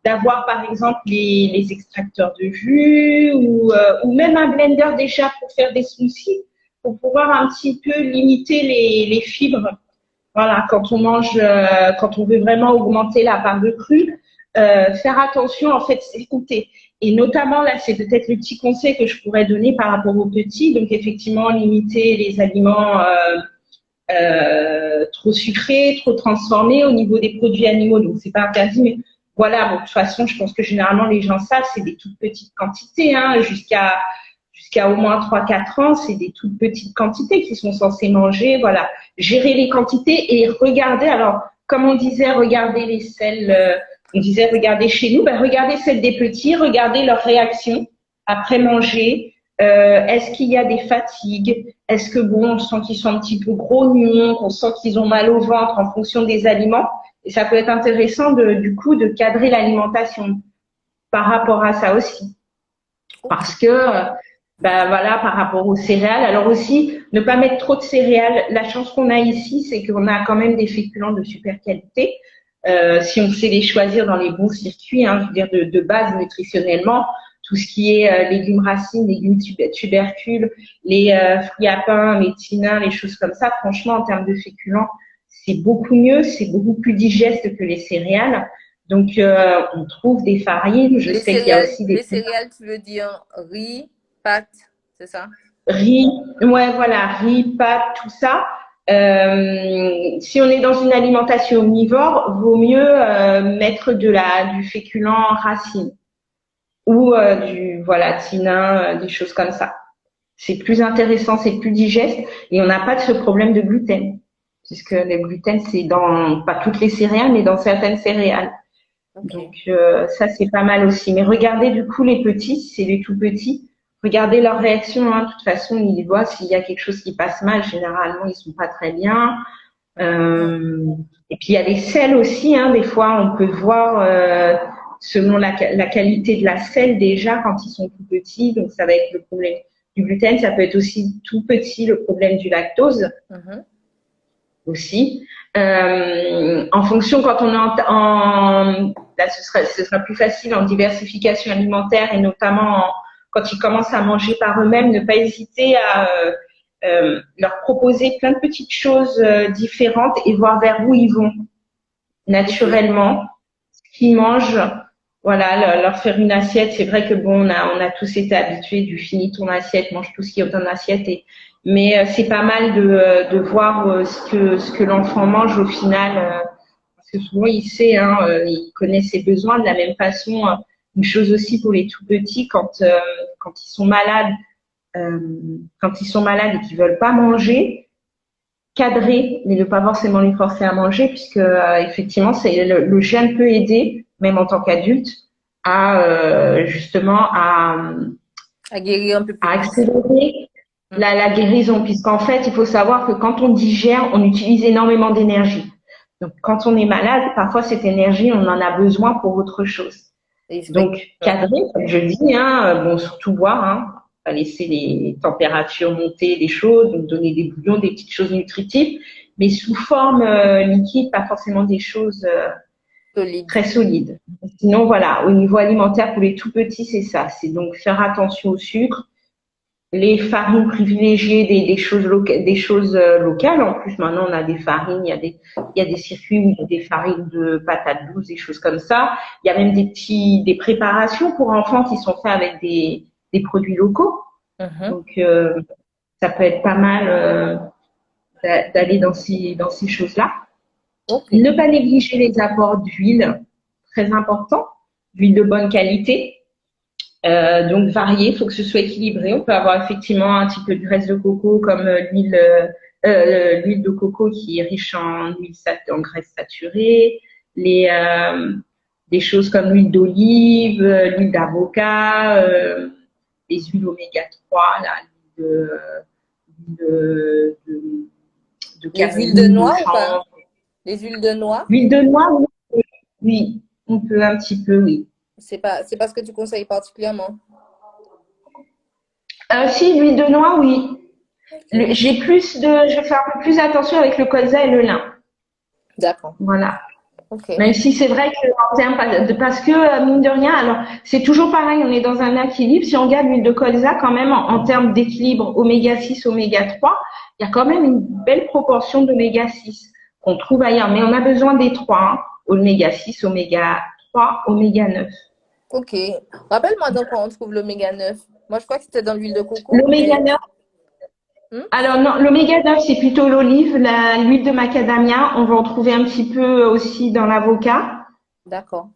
d'avoir par exemple les extracteurs de jus ou même un blender déjà pour faire des smoothies, pour pouvoir un petit peu limiter les fibres. Voilà, quand on veut vraiment augmenter la part de cru, faire attention en fait, c'est écouter. Et notamment là, c'est peut-être le petit conseil que je pourrais donner par rapport aux petits. Donc effectivement, limiter les aliments trop sucrés, trop transformés au niveau des produits animaux. Donc c'est pas interdit, mais voilà. Bon, de toute façon, je pense que généralement les gens savent, c'est des toutes petites quantités, hein, jusqu'à au moins 3 4 ans, c'est des toutes petites quantités qui sont censées manger. Voilà, gérer les quantités et regarder. Alors, comme on disait, regarder les selles. On disait regarder chez nous, ben regardez celles des petits, regardez leurs réactions après manger. Est-ce qu'il y a des fatigues? Est-ce que bon, on sent qu'ils sont un petit peu grognons, qu'on sent qu'ils ont mal au ventre en fonction des aliments? Et ça peut être intéressant du coup de cadrer l'alimentation par rapport à ça aussi. Ok. Parce que ben voilà, par rapport aux céréales. Alors aussi, ne pas mettre trop de céréales. La chance qu'on a ici, c'est qu'on a quand même des féculents de super qualité. Si on sait les choisir dans les bons circuits, hein, je veux dire de base nutritionnellement, tout ce qui est légumes racines, légumes tubercules, les fruits à pain, les tinins, les choses comme ça, franchement, en termes de féculents, c'est beaucoup mieux, c'est beaucoup plus digeste que les céréales. Donc, on trouve des farines. Je sais qu'il y a aussi Les des céréales, tu veux dire riz, pâtes, c'est ça? riz, ouais, voilà, riz, pâtes, tout ça. Si on est dans une alimentation omnivore, vaut mieux mettre du féculent racine ou du voilà tinin, des choses comme ça. C'est plus intéressant, c'est plus digeste et on n'a pas de ce problème de gluten, puisque le gluten c'est dans pas toutes les céréales, mais dans certaines céréales. Ok. Donc ça c'est pas mal aussi. Mais regardez du coup les petits, c'est les tout petits, regardez leur réaction. Hein. De toute façon, ils voient s'il y a quelque chose qui passe mal. Généralement, ils sont pas très bien. Mhm. Et puis il y a les sels aussi. Hein. Des fois, on peut voir selon la qualité de la sel déjà quand ils sont tout petits. Donc ça va être le problème du gluten. Ça peut être aussi tout petit le problème du lactose Mhm. aussi. En fonction, quand on est là, ce sera plus facile en diversification alimentaire et notamment quand ils commencent à manger par eux-mêmes, ne pas hésiter à leur proposer plein de petites choses différentes et voir vers où ils vont Ok. naturellement, ce qu'ils mangent. Voilà, leur faire une assiette. C'est vrai que bon, on a tous été habitués du finis ton assiette, mange tout ce qui est dans l'assiette. Mais c'est pas mal de voir ce que l'enfant mange au final, parce que souvent il sait, hein, il connaît ses besoins de la même façon. Une chose aussi pour les tout petits, quand ils sont malades, quand ils sont malades et qu'ils veulent pas manger, cadrer, mais ne pas forcément les forcer à manger, puisque effectivement, le jeûne peut aider, même en tant qu'adulte, à justement À guérir un peu plus à vite. accélérer Mm. la guérison, puisqu'en fait, il faut savoir que quand on digère, on utilise énormément d'énergie. Donc, quand on est malade, parfois cette énergie, on en a besoin pour autre chose. Donc, Effectivement. cadrer, comme je dis, bon, surtout boire, pas laisser les températures monter, les choses, donc donner des bouillons, des petites choses nutritives, mais sous forme liquide, pas forcément des choses Solide. très solides. Sinon, voilà, au niveau alimentaire pour les tout petits, c'est ça. C'est donc faire attention au sucre, les farines privilégiées des choses locales. En plus, maintenant, on a des farines, il y a des circuits où il y a des farines de patates douces, des choses comme ça. Il y a même des préparations pour enfants qui sont faites avec des produits locaux. Mhm. Donc, ça peut être pas mal d'aller dans ces choses-là. Ok. Ne pas négliger les apports d'huile, très important, d'huile de bonne qualité. Donc varié, il faut que ce soit équilibré. On peut avoir effectivement un petit peu de graisse de coco comme l'huile de coco qui est riche en graisse saturée, des choses comme l'huile d'olive, l'huile d'avocat, les huiles oméga 3, là, l'huile de Les huiles de camomille, de noix ou pas? chanvre. Les huiles de noix, L'huile de noix, oui, oui, on peut un petit peu, oui. c'est pas ce que tu conseilles particulièrement. Si, l'huile de noix, oui. Ok. Je fais un peu plus attention avec le colza et le lin. D'accord. Voilà. Ok. Même si c'est vrai que en termes parce que mine de rien, alors c'est toujours pareil, on est dans un équilibre. Si on regarde l'huile de colza, quand même en termes d'équilibre oméga 6, oméga 3, il y a quand même une belle proportion d'oméga 6 qu'on trouve ailleurs. Mais on a besoin des trois, oméga 6, oméga 3, oméga 9. Ok. Rappelle-moi donc quand on trouve l'oméga 9. Moi, je crois que c'était dans l'huile de coco, L'oméga mais 9, hmm. alors non, l'oméga 9, c'est plutôt l'olive, l'huile de macadamia. On va en trouver un petit peu aussi dans l'avocat. D'accord.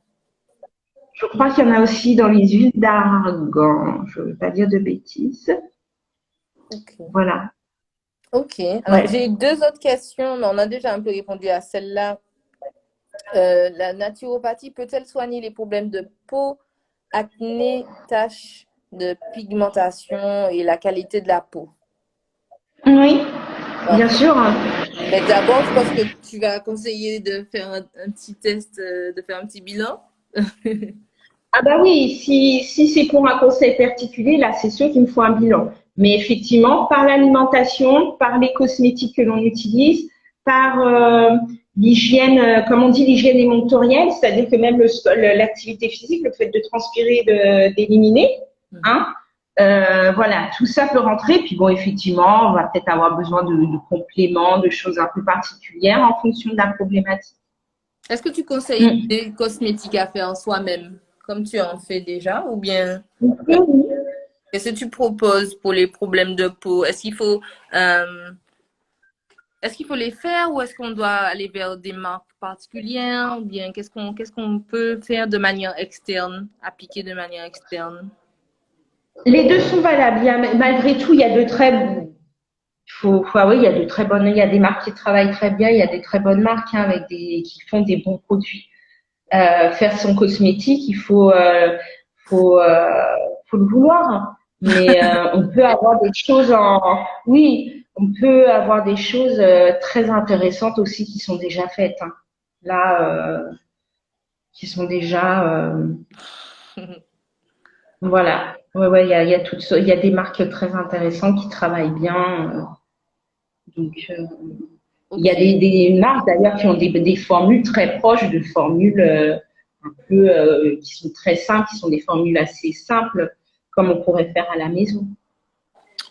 Je crois qu'il y en a aussi dans les huiles d'argan. Je ne veux pas dire de bêtises. Ok. Voilà. Ok. Alors, Ouais. j'ai deux autres questions, mais on a déjà un peu répondu à celle-là. La naturopathie peut-elle soigner les problèmes de peau, acné, taches de pigmentation et la qualité de la peau? Oui, bien Parfait. sûr. Mais d'abord, je pense que tu vas conseiller de faire un petit test, de faire un petit bilan. Ah bah oui, si c'est pour un conseil particulier, là, c'est sûr qu'il me faut un bilan. Mais effectivement, par l'alimentation, par les cosmétiques que l'on utilise, par l'hygiène, comme on dit, l'hygiène émonctorielle, c'est-à-dire que même l'activité physique, le fait de transpirer, d'éliminer, hein, voilà, tout ça peut rentrer. Puis bon, effectivement, on va peut-être avoir besoin de compléments, de choses un peu particulières en fonction de la problématique. Est-ce que tu conseilles Mm. des cosmétiques à faire soi-même, comme tu en fais déjà, ou bien Oui. qu'est-ce que tu proposes pour les problèmes de peau? Est-ce qu'il faut les faire ou est-ce qu'on doit aller vers des marques particulières ou bien qu'est-ce qu'on peut faire de manière externe, appliquer de manière externe? Les deux sont valables. Malgré tout, il y a de très, oui, il y a de très bonnes, il y a des marques qui travaillent très bien, il y a des très bonnes marques qui font des bons produits. Faire son cosmétique, faut, euh, faut le vouloir. Mais on peut avoir des choses oui, on peut avoir des choses très intéressantes aussi qui sont déjà faites. Là, qui sont déjà, voilà. Ouais, ouais, il y a il y a des marques très intéressantes qui travaillent bien. Donc, il y a Ok. des marques d'ailleurs qui ont des formules très proches de formules un peu qui sont très simples, qui sont des formules assez simples, comme on pourrait faire à la maison.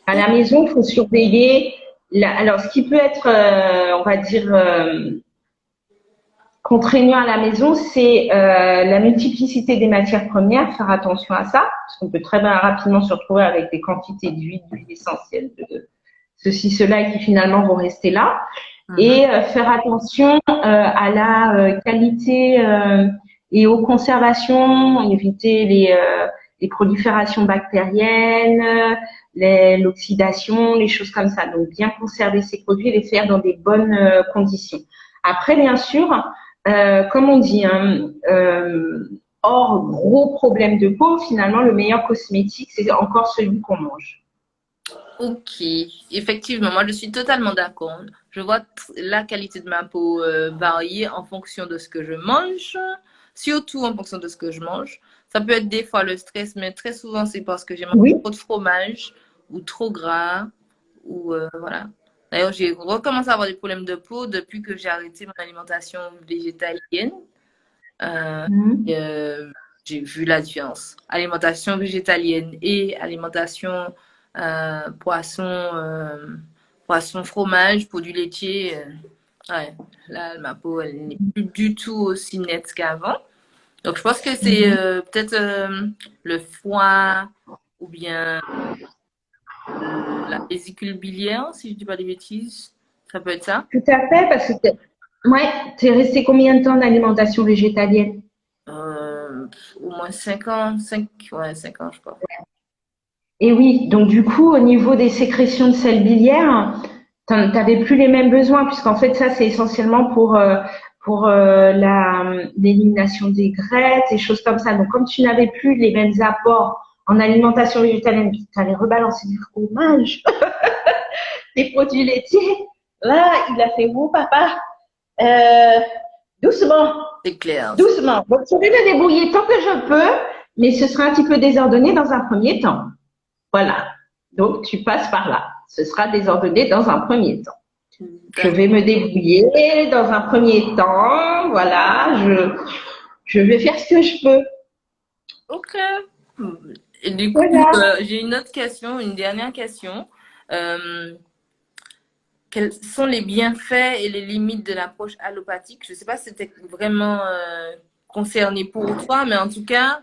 À la maison, il faut surveiller. Alors, ce qui peut être, on va dire, contraignant à la maison, c'est la multiplicité des matières premières. Faire attention à ça, parce qu'on peut très bien rapidement se retrouver avec des quantités d'huile essentielle, de ceci, cela, et qui finalement vont rester là. Mhm. Et faire attention à la qualité et aux conservations, éviter les proliférations bactériennes, l'oxydation, les choses comme ça. Donc, bien conserver ces produits et les faire dans des bonnes conditions. Après, bien sûr, comme on dit, hein, hors gros problème de peau, finalement, le meilleur cosmétique, c'est encore celui qu'on mange. Ok, effectivement, moi je suis totalement d'accord. Je vois la qualité de ma peau varier en fonction de ce que je mange, surtout en fonction de ce que je mange. Ça peut être des fois le stress, mais très souvent c'est parce que j'ai mangé Oui. trop de fromage ou trop gras ou voilà. D'ailleurs, j'ai recommencé à avoir des problèmes de peau depuis que j'ai arrêté mon alimentation végétalienne. Euh, Mhm. et, j'ai vu la différence. Alimentation végétalienne et alimentation poisson, poisson, fromage, produits laitiers. Ouais, là, ma peau, elle n'est plus du tout aussi nette qu'avant. Donc, je pense que c'est Mhm. peut-être le foie ou bien la vésicule biliaire, si je ne dis pas des bêtises. Ça peut être ça. Tout à fait, parce que ouais, t'es resté combien de temps d'alimentation végétalienne? Euh, au moins 5 ans, 5, ouais, 5 ans, je crois. Et oui, donc du coup, au niveau des sécrétions de sel biliaire, t'avais plus les mêmes besoins, puisqu'en fait, ça, c'est essentiellement pour l'élimination des graisses et choses comme ça. Donc, comme tu n'avais plus les mêmes apports en alimentation végétalienne, tu allais rebalancer du fromage, des produits laitiers. Là, il a fait, vous, papa, euh, doucement, C'est clair. doucement. Donc, je vais me débrouiller tant que je peux, mais ce sera un petit peu désordonné dans un premier temps. Voilà. Donc, tu passes par là. Ce sera désordonné dans un premier temps. Je vais me débrouiller dans un premier temps. Voilà. Je vais faire ce que je peux. Ok. Et du coup, Voilà. j'ai une autre question, une dernière question. Euh, quels sont les bienfaits et les limites de l'approche allopathique? Je ne sais pas si c'était vraiment concerné pour toi, mais en tout cas,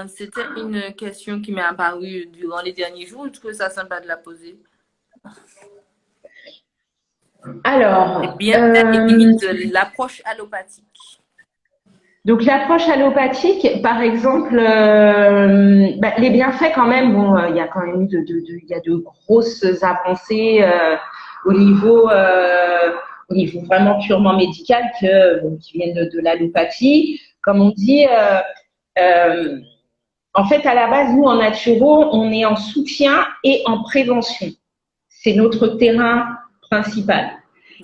c'était une question qui m'est apparue durant les derniers jours. Je trouve ça sympa de la poser. Les Alors, bienfaits et limites de l'approche allopathique. donc l'approche allopathique, par exemple, les bienfaits quand même, bon, il y a quand même eu il y a de grosses avancées au au niveau vraiment purement médical qui viennent de l'allopathie. Comme on dit, euh, en fait, à la base, nous en naturo, on est en soutien et en prévention. C'est notre terrain principal. D'accord.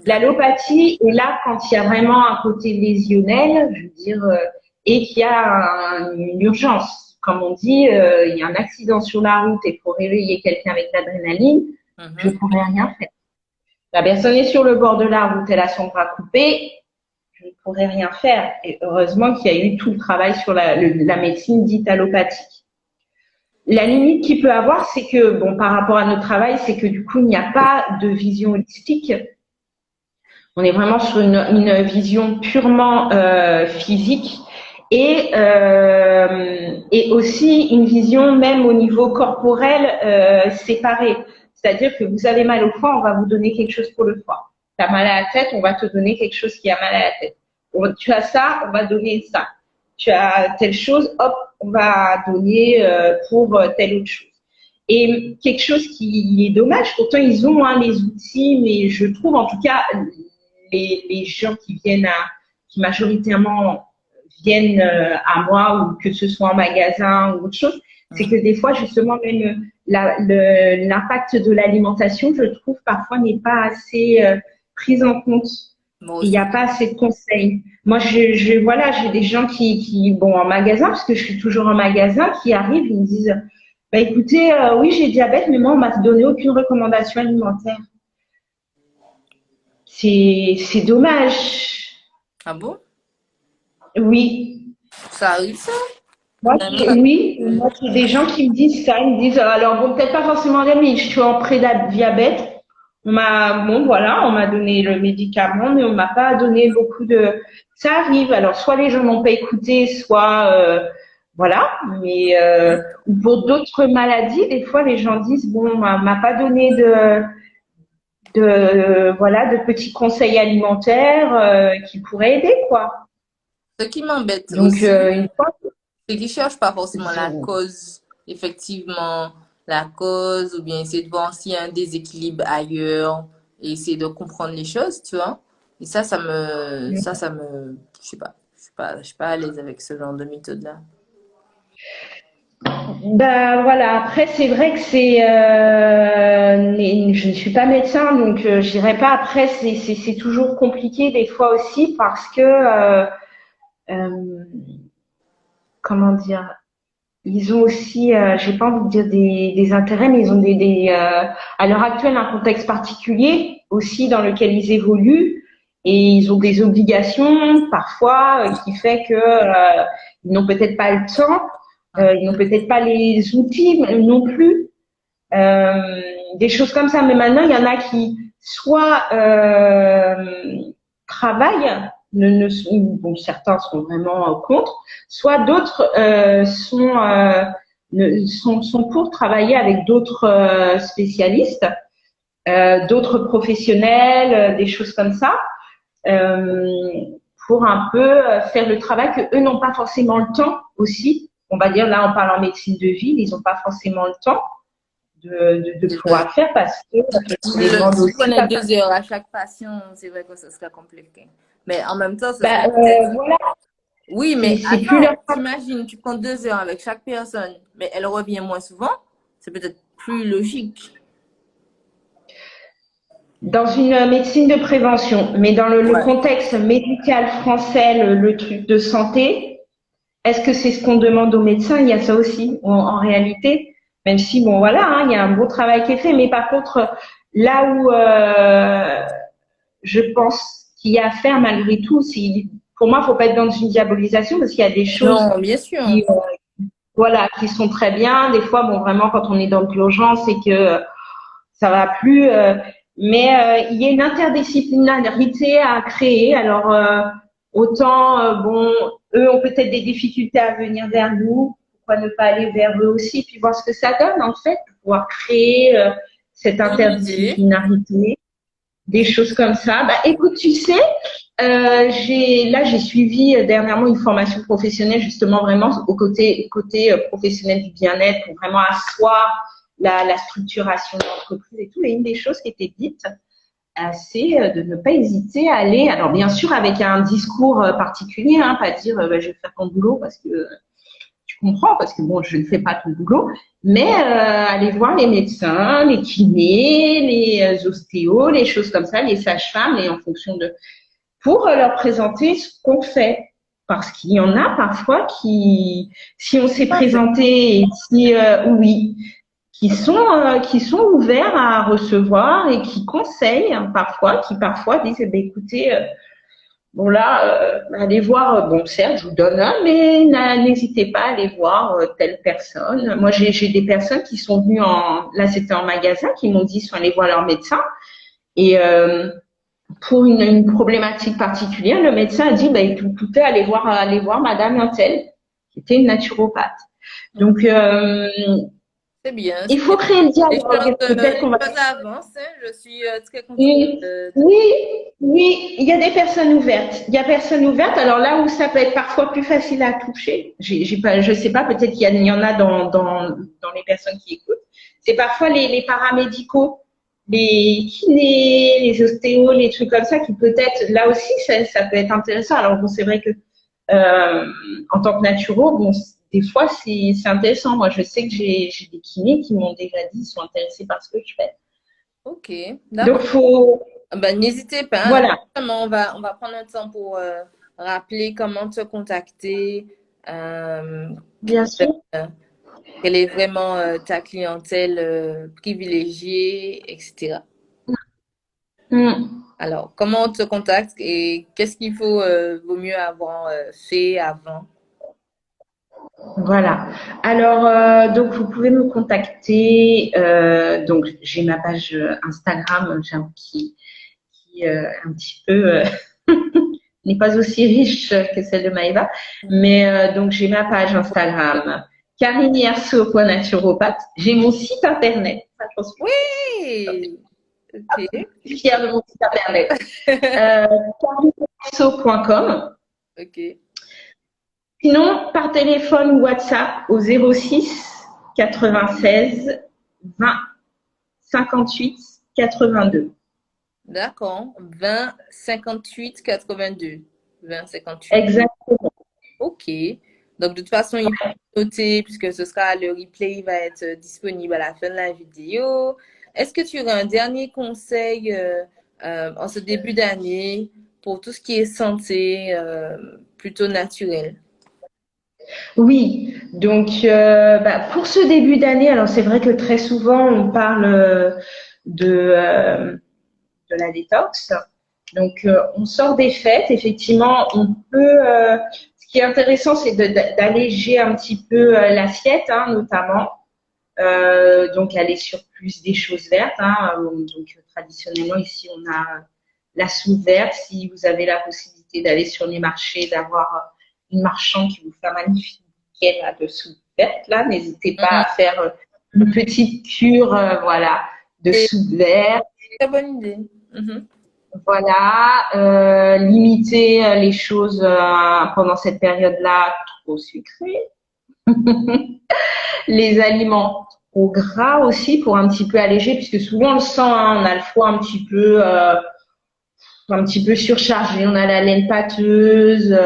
L'allopathie est là quand il y a vraiment un côté lésionnel, je veux dire, et qu'il y a une urgence. Comme on dit, il y a un accident sur la route et il faut réveiller quelqu'un avec l'adrénaline, je ne Mhm. pourrais rien faire. La personne est sur le bord de la route, elle a son bras coupé, je ne pourrais rien faire. Et heureusement qu'il y a eu tout le travail sur la médecine dite allopathique. La limite qu'il peut avoir, c'est que, bon, par rapport à notre travail, c'est que du coup, il n'y a pas de vision holistique. On est vraiment sur une vision purement physique et aussi une vision même au niveau corporel séparée. C'est-à-dire que vous avez mal au foie, on va vous donner quelque chose pour le foie. Tu as mal à la tête, on va te donner quelque chose qui a mal à la tête. Tu as ça, on va donner ça. Tu as telle chose, hop, on va donner pour telle autre chose. Et quelque chose qui est dommage, pourtant ils ont les outils, mais je trouve en tout cas les gens qui majoritairement viennent à moi ou que ce soit en magasin ou autre chose, c'est que des fois justement même l'impact de l'alimentation, je trouve parfois n'est pas assez pris en compte. Moi Il n'y aussi. a pas assez de conseils. Moi, voilà, j'ai des gens bon, en magasin, parce que je suis toujours en magasin, qui arrivent, ils me disent, bah, écoutez, oui, j'ai diabète, mais moi, on m'a donné aucune recommandation alimentaire. C'est dommage. Ah bon? Oui. Ça arrive ça? Oui, moi, j'ai des gens qui me disent ça. Ils me disent, alors, bon, peut-être pas forcément diabète, mais je suis en pré-diabète. Bon, voilà, on m'a donné le médicament, mais on m'a pas donné beaucoup de. Ça arrive. Alors, soit les gens n'ont pas écouté, soit, voilà. Mais, ou pour d'autres maladies, des fois, les gens disent, bon, on m'a pas donné voilà, de petits conseils alimentaires, qui pourraient aider, quoi. Ce qui m'embête Donc, aussi, une fois. Ceux qui cherchent pas forcément la Je- cause, effectivement, la cause, ou bien essayer de voir s'il y a un déséquilibre ailleurs, et essayer de comprendre les choses, tu vois. Et je suis pas à l'aise avec ce genre de méthode-là. Ben voilà, après c'est vrai que je ne suis pas médecin donc je dirais pas après c'est toujours compliqué des fois aussi parce que euh, comment dire, ils ont aussi j'ai pas envie de dire des intérêts mais ils ont à l'heure actuelle un contexte particulier aussi dans lequel ils évoluent et ils ont des obligations parfois qui fait que ils n'ont peut-être pas le temps, ils n'ont peut-être pas les outils non plus, des choses comme ça. Mais maintenant, il y en a qui soit travaillent, bon, certains sont vraiment contre, soit d'autres sont pour travailler avec d'autres spécialistes, d'autres professionnels, des choses comme ça, euh, pour un peu faire le travail que eux n'ont pas forcément le temps aussi. On va dire là, on parle en médecine de ville, ils n'ont pas forcément le temps de C'est vrai. pouvoir faire parce que ça demande Si je aussi prenais pas. 2 heures à chaque patient, c'est vrai que ce serait compliqué. Mais en même temps, ce serait peut-être. Voilà, Oui, c'est mais c'est plus attends, leur. t'imagines, tu prends 2 heures avec chaque personne, mais elle revient moins souvent, c'est peut-être plus logique. Dans une médecine de prévention, mais dans le Ouais. contexte médical français, le truc de santé, est-ce que c'est ce qu'on demande aux médecins? Il y a ça aussi, en réalité, même si, bon, voilà, hein, il y a un beau travail qui est fait, mais par contre, là où je pense qu'il y a à faire malgré tout, pour moi, il ne faut pas être dans une diabolisation parce qu'il y a des choses Non, bien sûr. qui, voilà, qui sont très bien. Des fois, bon, vraiment, quand on est dans de l'urgence et que ça va plus. Mais il y a une interdisciplinarité à créer. Alors autant bon, eux ont peut-être des difficultés à venir vers nous. Pourquoi ne pas aller vers eux aussi, puis voir ce que ça donne en fait, pouvoir créer cette C'est une idée. interdisciplinarité, des choses comme ça. Bah, écoute, tu sais, j'ai suivi dernièrement une formation professionnelle justement vraiment au côté professionnel du bien-être pour vraiment asseoir la structuration de l'entreprise et tout. Et une des choses qui était dite, c'est de ne pas hésiter à aller, alors bien sûr avec un discours particulier, hein, pas dire bah, je vais faire ton boulot parce que tu comprends, parce que bon, je ne fais pas ton boulot, mais aller voir les médecins, les kinés, les ostéos, les choses comme ça, les sages-femmes, et en fonction de pour leur présenter ce qu'on fait. Parce qu'il y en a parfois qui, si on s'est Parfait. présenté et si, oui, qui sont ouverts à recevoir et qui conseillent hein, parfois, qui parfois disent, eh ben, écoutez, bon là, allez voir, bon certes, je vous donne un, mais n'hésitez pas à aller voir telle personne. Moi, j'ai des personnes qui sont venues là c'était en magasin, qui m'ont dit, ils sont allés voir leur médecin et pour une problématique particulière, le médecin a dit, bah, écoutez, allez voir Madame Intel, qui était une naturopathe. Donc, C'est bien, il c'est faut bien. créer le dialogue. Peut-être Les qu'on va. choses avancent, hein. Je suis très contente. Oui, oui, il y a des personnes ouvertes. Il y a personnes ouvertes. Alors là où ça peut être parfois plus facile à toucher, j'ai pas, je sais pas, peut-être il y en a dans les personnes qui écoutent. C'est parfois les paramédicaux, les kinés, les ostéos, les trucs comme ça qui peut-être, là aussi, ça peut être intéressant. Alors bon, c'est vrai que en tant que naturo, bon, des fois c'est intéressant. Moi, je sais que j'ai des kinés qui m'ont déjà dit, ils sont intéressés par ce que je fais. Ok, Donc d'accord. faut, Ben, n'hésitez pas, hein. voilà. Justement, on va prendre un temps pour rappeler comment te contacter, euh, Bien sûr. euh, quelle est vraiment ta clientèle privilégiée, etc. Mm. Alors, comment on te contacte et qu'est-ce qu'il vaut mieux avoir fait avant? Voilà. Alors, donc, vous pouvez me contacter. Donc, j'ai ma page Instagram, j'avoue, qui un petit peu n'est pas aussi riche que celle de Maëva. Mais donc, j'ai ma page Instagram, carinièrso.naturopathe. J'ai mon site internet. Ça, j'en Oui! Ok. suis fière de mon site internet. Carinièrso.com. Ok. Sinon, par téléphone ou WhatsApp au 06 96 20 58 82. D'accord. 20 58 82. 20 58. Exact. OK. Donc, de toute façon, il faut noter, puisque ce sera le replay, il va être disponible à la fin de la vidéo. Est-ce que tu aurais un dernier conseil en ce début d'année pour tout ce qui est santé plutôt naturelle? Oui, donc pour ce début d'année, alors c'est vrai que très souvent on parle de la détox. Donc on sort des fêtes, effectivement, on peut. Ce qui est intéressant, c'est d'alléger un petit peu l'assiette, hein, notamment. Donc aller sur plus des choses vertes. Hein. Donc traditionnellement ici on a la soupe verte. Si vous avez la possibilité d'aller sur les marchés, d'avoir une marchande qui vous fait un magnifique bouquet là, de soupe verte, là, n'hésitez pas Mhm. à faire une petite cure, voilà, de C'est soupe verte. une très bonne idée. Mhm. Voilà, limiter les choses pendant cette période-là trop sucrées. Les aliments au gras aussi pour un petit peu alléger, puisque souvent on le sent, hein, on a le foie un petit peu surchargé, on a la laine pâteuse,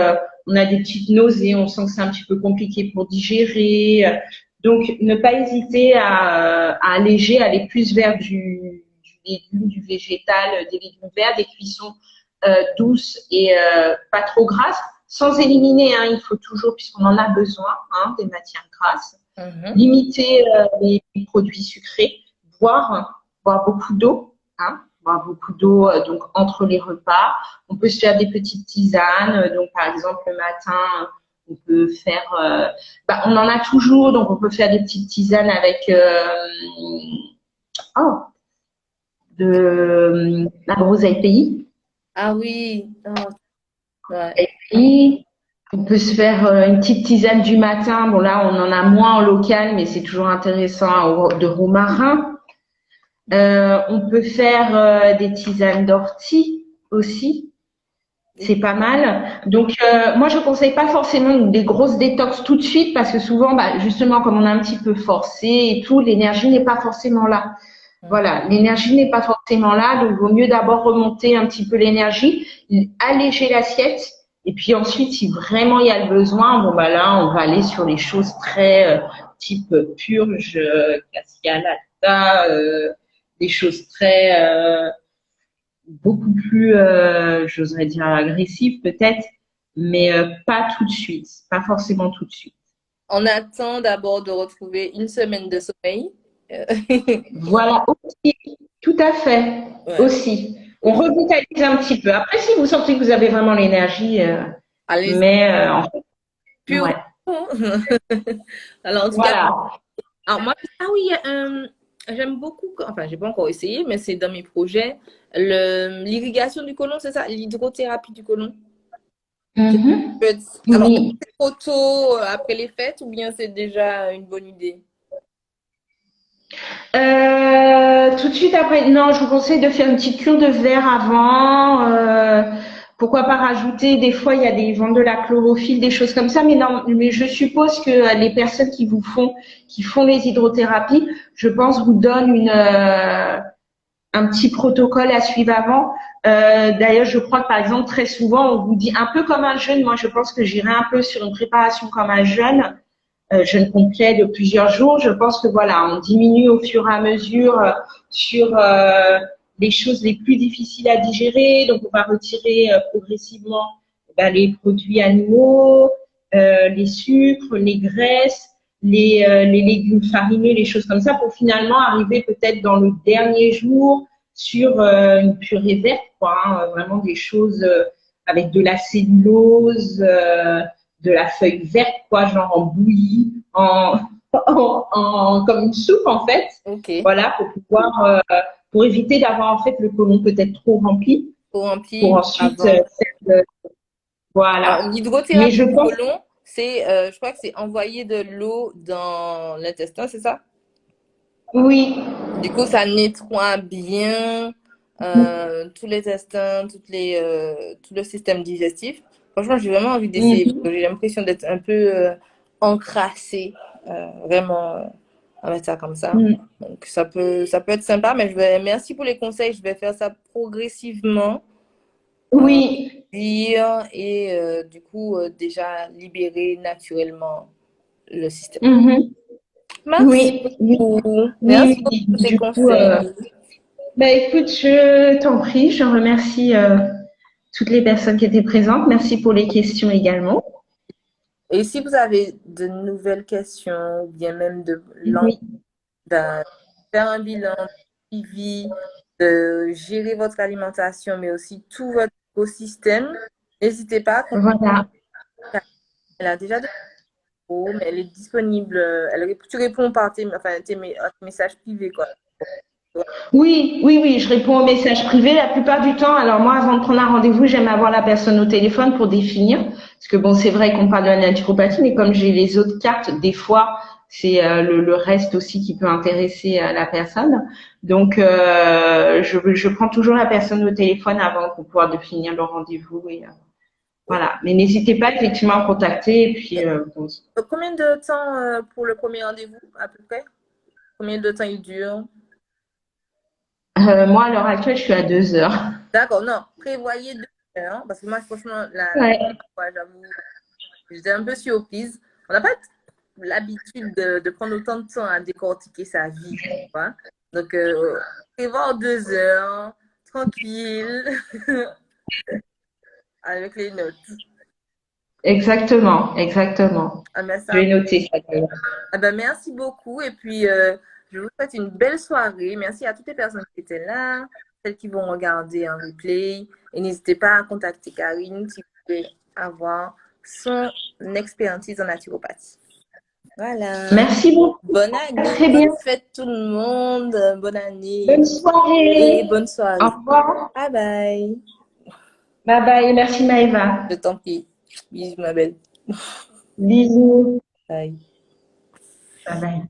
on a des petites nausées, on sent que c'est un petit peu compliqué pour digérer. Donc, ne pas hésiter à alléger, aller plus vers du légume, du végétal, des légumes verts, des cuissons douces et pas trop grasses, sans éliminer, hein, il faut toujours, puisqu'on en a besoin, hein, des matières grasses Mhm. limiter les produits sucrés, boire beaucoup d'eau, hein, boire beaucoup d'eau donc entre les repas. On peut se faire des petites tisanes, donc par exemple le matin, on peut faire, on en a toujours, donc on peut faire des petites tisanes avec oh, de la groseille pays. Ah oui. Oh, ouais. Pays. On peut se faire une petite tisane du matin. Bon là, on en a moins en local, mais c'est toujours intéressant de romarin. On peut faire des tisanes d'ortie aussi, c'est pas mal. Donc moi je conseille pas forcément des grosses détox tout de suite parce que souvent, justement, comme on est un petit peu forcé et tout, l'énergie n'est pas forcément là. Mhm. Voilà, l'énergie n'est pas forcément là, donc il vaut mieux d'abord remonter un petit peu l'énergie, alléger l'assiette, et puis ensuite, si vraiment il y a le besoin, bon bah là, on va aller sur les choses très type purge, cassia lata, des choses très beaucoup plus, j'oserais dire agressives peut-être, mais pas tout de suite, pas forcément tout de suite. On attend d'abord de retrouver une semaine de sommeil. Euh, Voilà, aussi, tout à fait, ouais. aussi. On Ok. revitalise un petit peu. Après, si vous sentez que vous avez vraiment l'énergie, Allez-y. mais en fait, Pur. ouais. Alors, en tout cas, Voilà. alors moi, ah oui, j'aime beaucoup, enfin, j'ai pas encore essayé, mais c'est dans mes projets, l'irrigation du côlon, c'est ça, l'hydrothérapie du côlon. Mhm. Alors, est-ce Oui. que c'est trop tôt après les fêtes ou bien c'est déjà une bonne idée? Tout de suite après, non, je vous conseille de faire une petite cure de verre avant. Pourquoi pas rajouter, des fois, il y a des ventes de la chlorophylle, des choses comme ça, mais non, mais je suppose que les personnes qui font les hydrothérapies, je pense, vous donnent un petit protocole à suivre avant. D'ailleurs, je crois que par exemple, très souvent, on vous dit un peu comme un jeûne. Moi, je pense que j'irai un peu sur une préparation comme un jeûne complet de plusieurs jours. Je pense que voilà, on diminue au fur et à mesure sur les choses les plus difficiles à digérer. Donc, on va retirer progressivement les produits animaux, les sucres, les graisses, les légumes farinés, les choses comme ça, pour finalement arriver peut-être dans le dernier jour sur une purée verte, quoi, hein, vraiment des choses avec de la cellulose, de la feuille verte, quoi, genre en bouillie, comme une soupe en fait, Ok. voilà, pour éviter d'avoir en fait le côlon peut-être trop rempli, Pour pour remplir ensuite avant. Alors, voilà. Mais l'hydrothérapie je du pense côlon, c'est, je crois que c'est envoyer de l'eau dans l'intestin, c'est ça? oui, Du coup, ça nettoie bien tous les intestins, tout le système digestif. Franchement, j'ai vraiment envie d'essayer parce Mhm. que j'ai l'impression d'être un peu encrassée, vraiment, on va mettre ça comme ça. Mhm. Donc ça peut être sympa, mais merci pour les conseils. Je vais faire ça progressivement, euh, Oui. dire et du coup déjà libérer naturellement le système. Mhm. Merci Oui, oui, beaucoup. Merci oui, beaucoup oui. pour tes Du coup, conseils. bah, écoute, je t'en prie, je remercie toutes les personnes qui étaient présentes. Merci pour les questions également. Et si vous avez de nouvelles questions ou bien même de Oui, ben, faire un bilan de suivi, de gérer votre alimentation, mais aussi tout votre écosystème, n'hésitez pas à contacter. voilà. Elle a déjà des infos, mais elle est disponible. Tu réponds par tes messages privés, quoi. Oui, oui, oui, je réponds aux messages privés la plupart du temps. Alors moi, avant de prendre un rendez-vous, j'aime avoir la personne au téléphone pour définir. Parce que bon, c'est vrai qu'on parle de la naturopathie, mais comme j'ai les autres cartes, des fois, c'est le reste aussi qui peut intéresser la personne. Donc, je prends toujours la personne au téléphone avant pour pouvoir définir le rendez-vous. Et voilà. Mais n'hésitez pas effectivement à me contacter. Et puis, bon, Combien de temps pour le premier rendez-vous, à peu près? Combien de temps il dure? moi, à l'heure actuelle, je suis à 2 heures. D'accord, non, prévoyez 2 heures, parce que moi, franchement, la Ouais. dernière fois, j'avoue, j'étais un peu surprise. On n'a pas l'habitude de prendre autant de temps à décortiquer sa vie, tu vois. Donc, prévoir 2 heures, tranquille, avec les notes. Exactement, exactement. Ah ben, Je ça, vais noter ça d'ailleurs. ah ben, merci beaucoup. Et puis, je vous souhaite une belle soirée. Merci à toutes les personnes qui étaient là, celles qui vont regarder en replay. Et n'hésitez pas à contacter Karine si vous voulez avoir son expertise en naturopathie. Voilà. Merci beaucoup. Bonne À année, très bonne bien. fête tout le monde, bonne année Bonne et soirée. bonne Au soirée. revoir. Bye bye. Bye bye. Merci Je Maëva. t'en prie. Bisous ma belle. Bisous. Bye. Bye bye.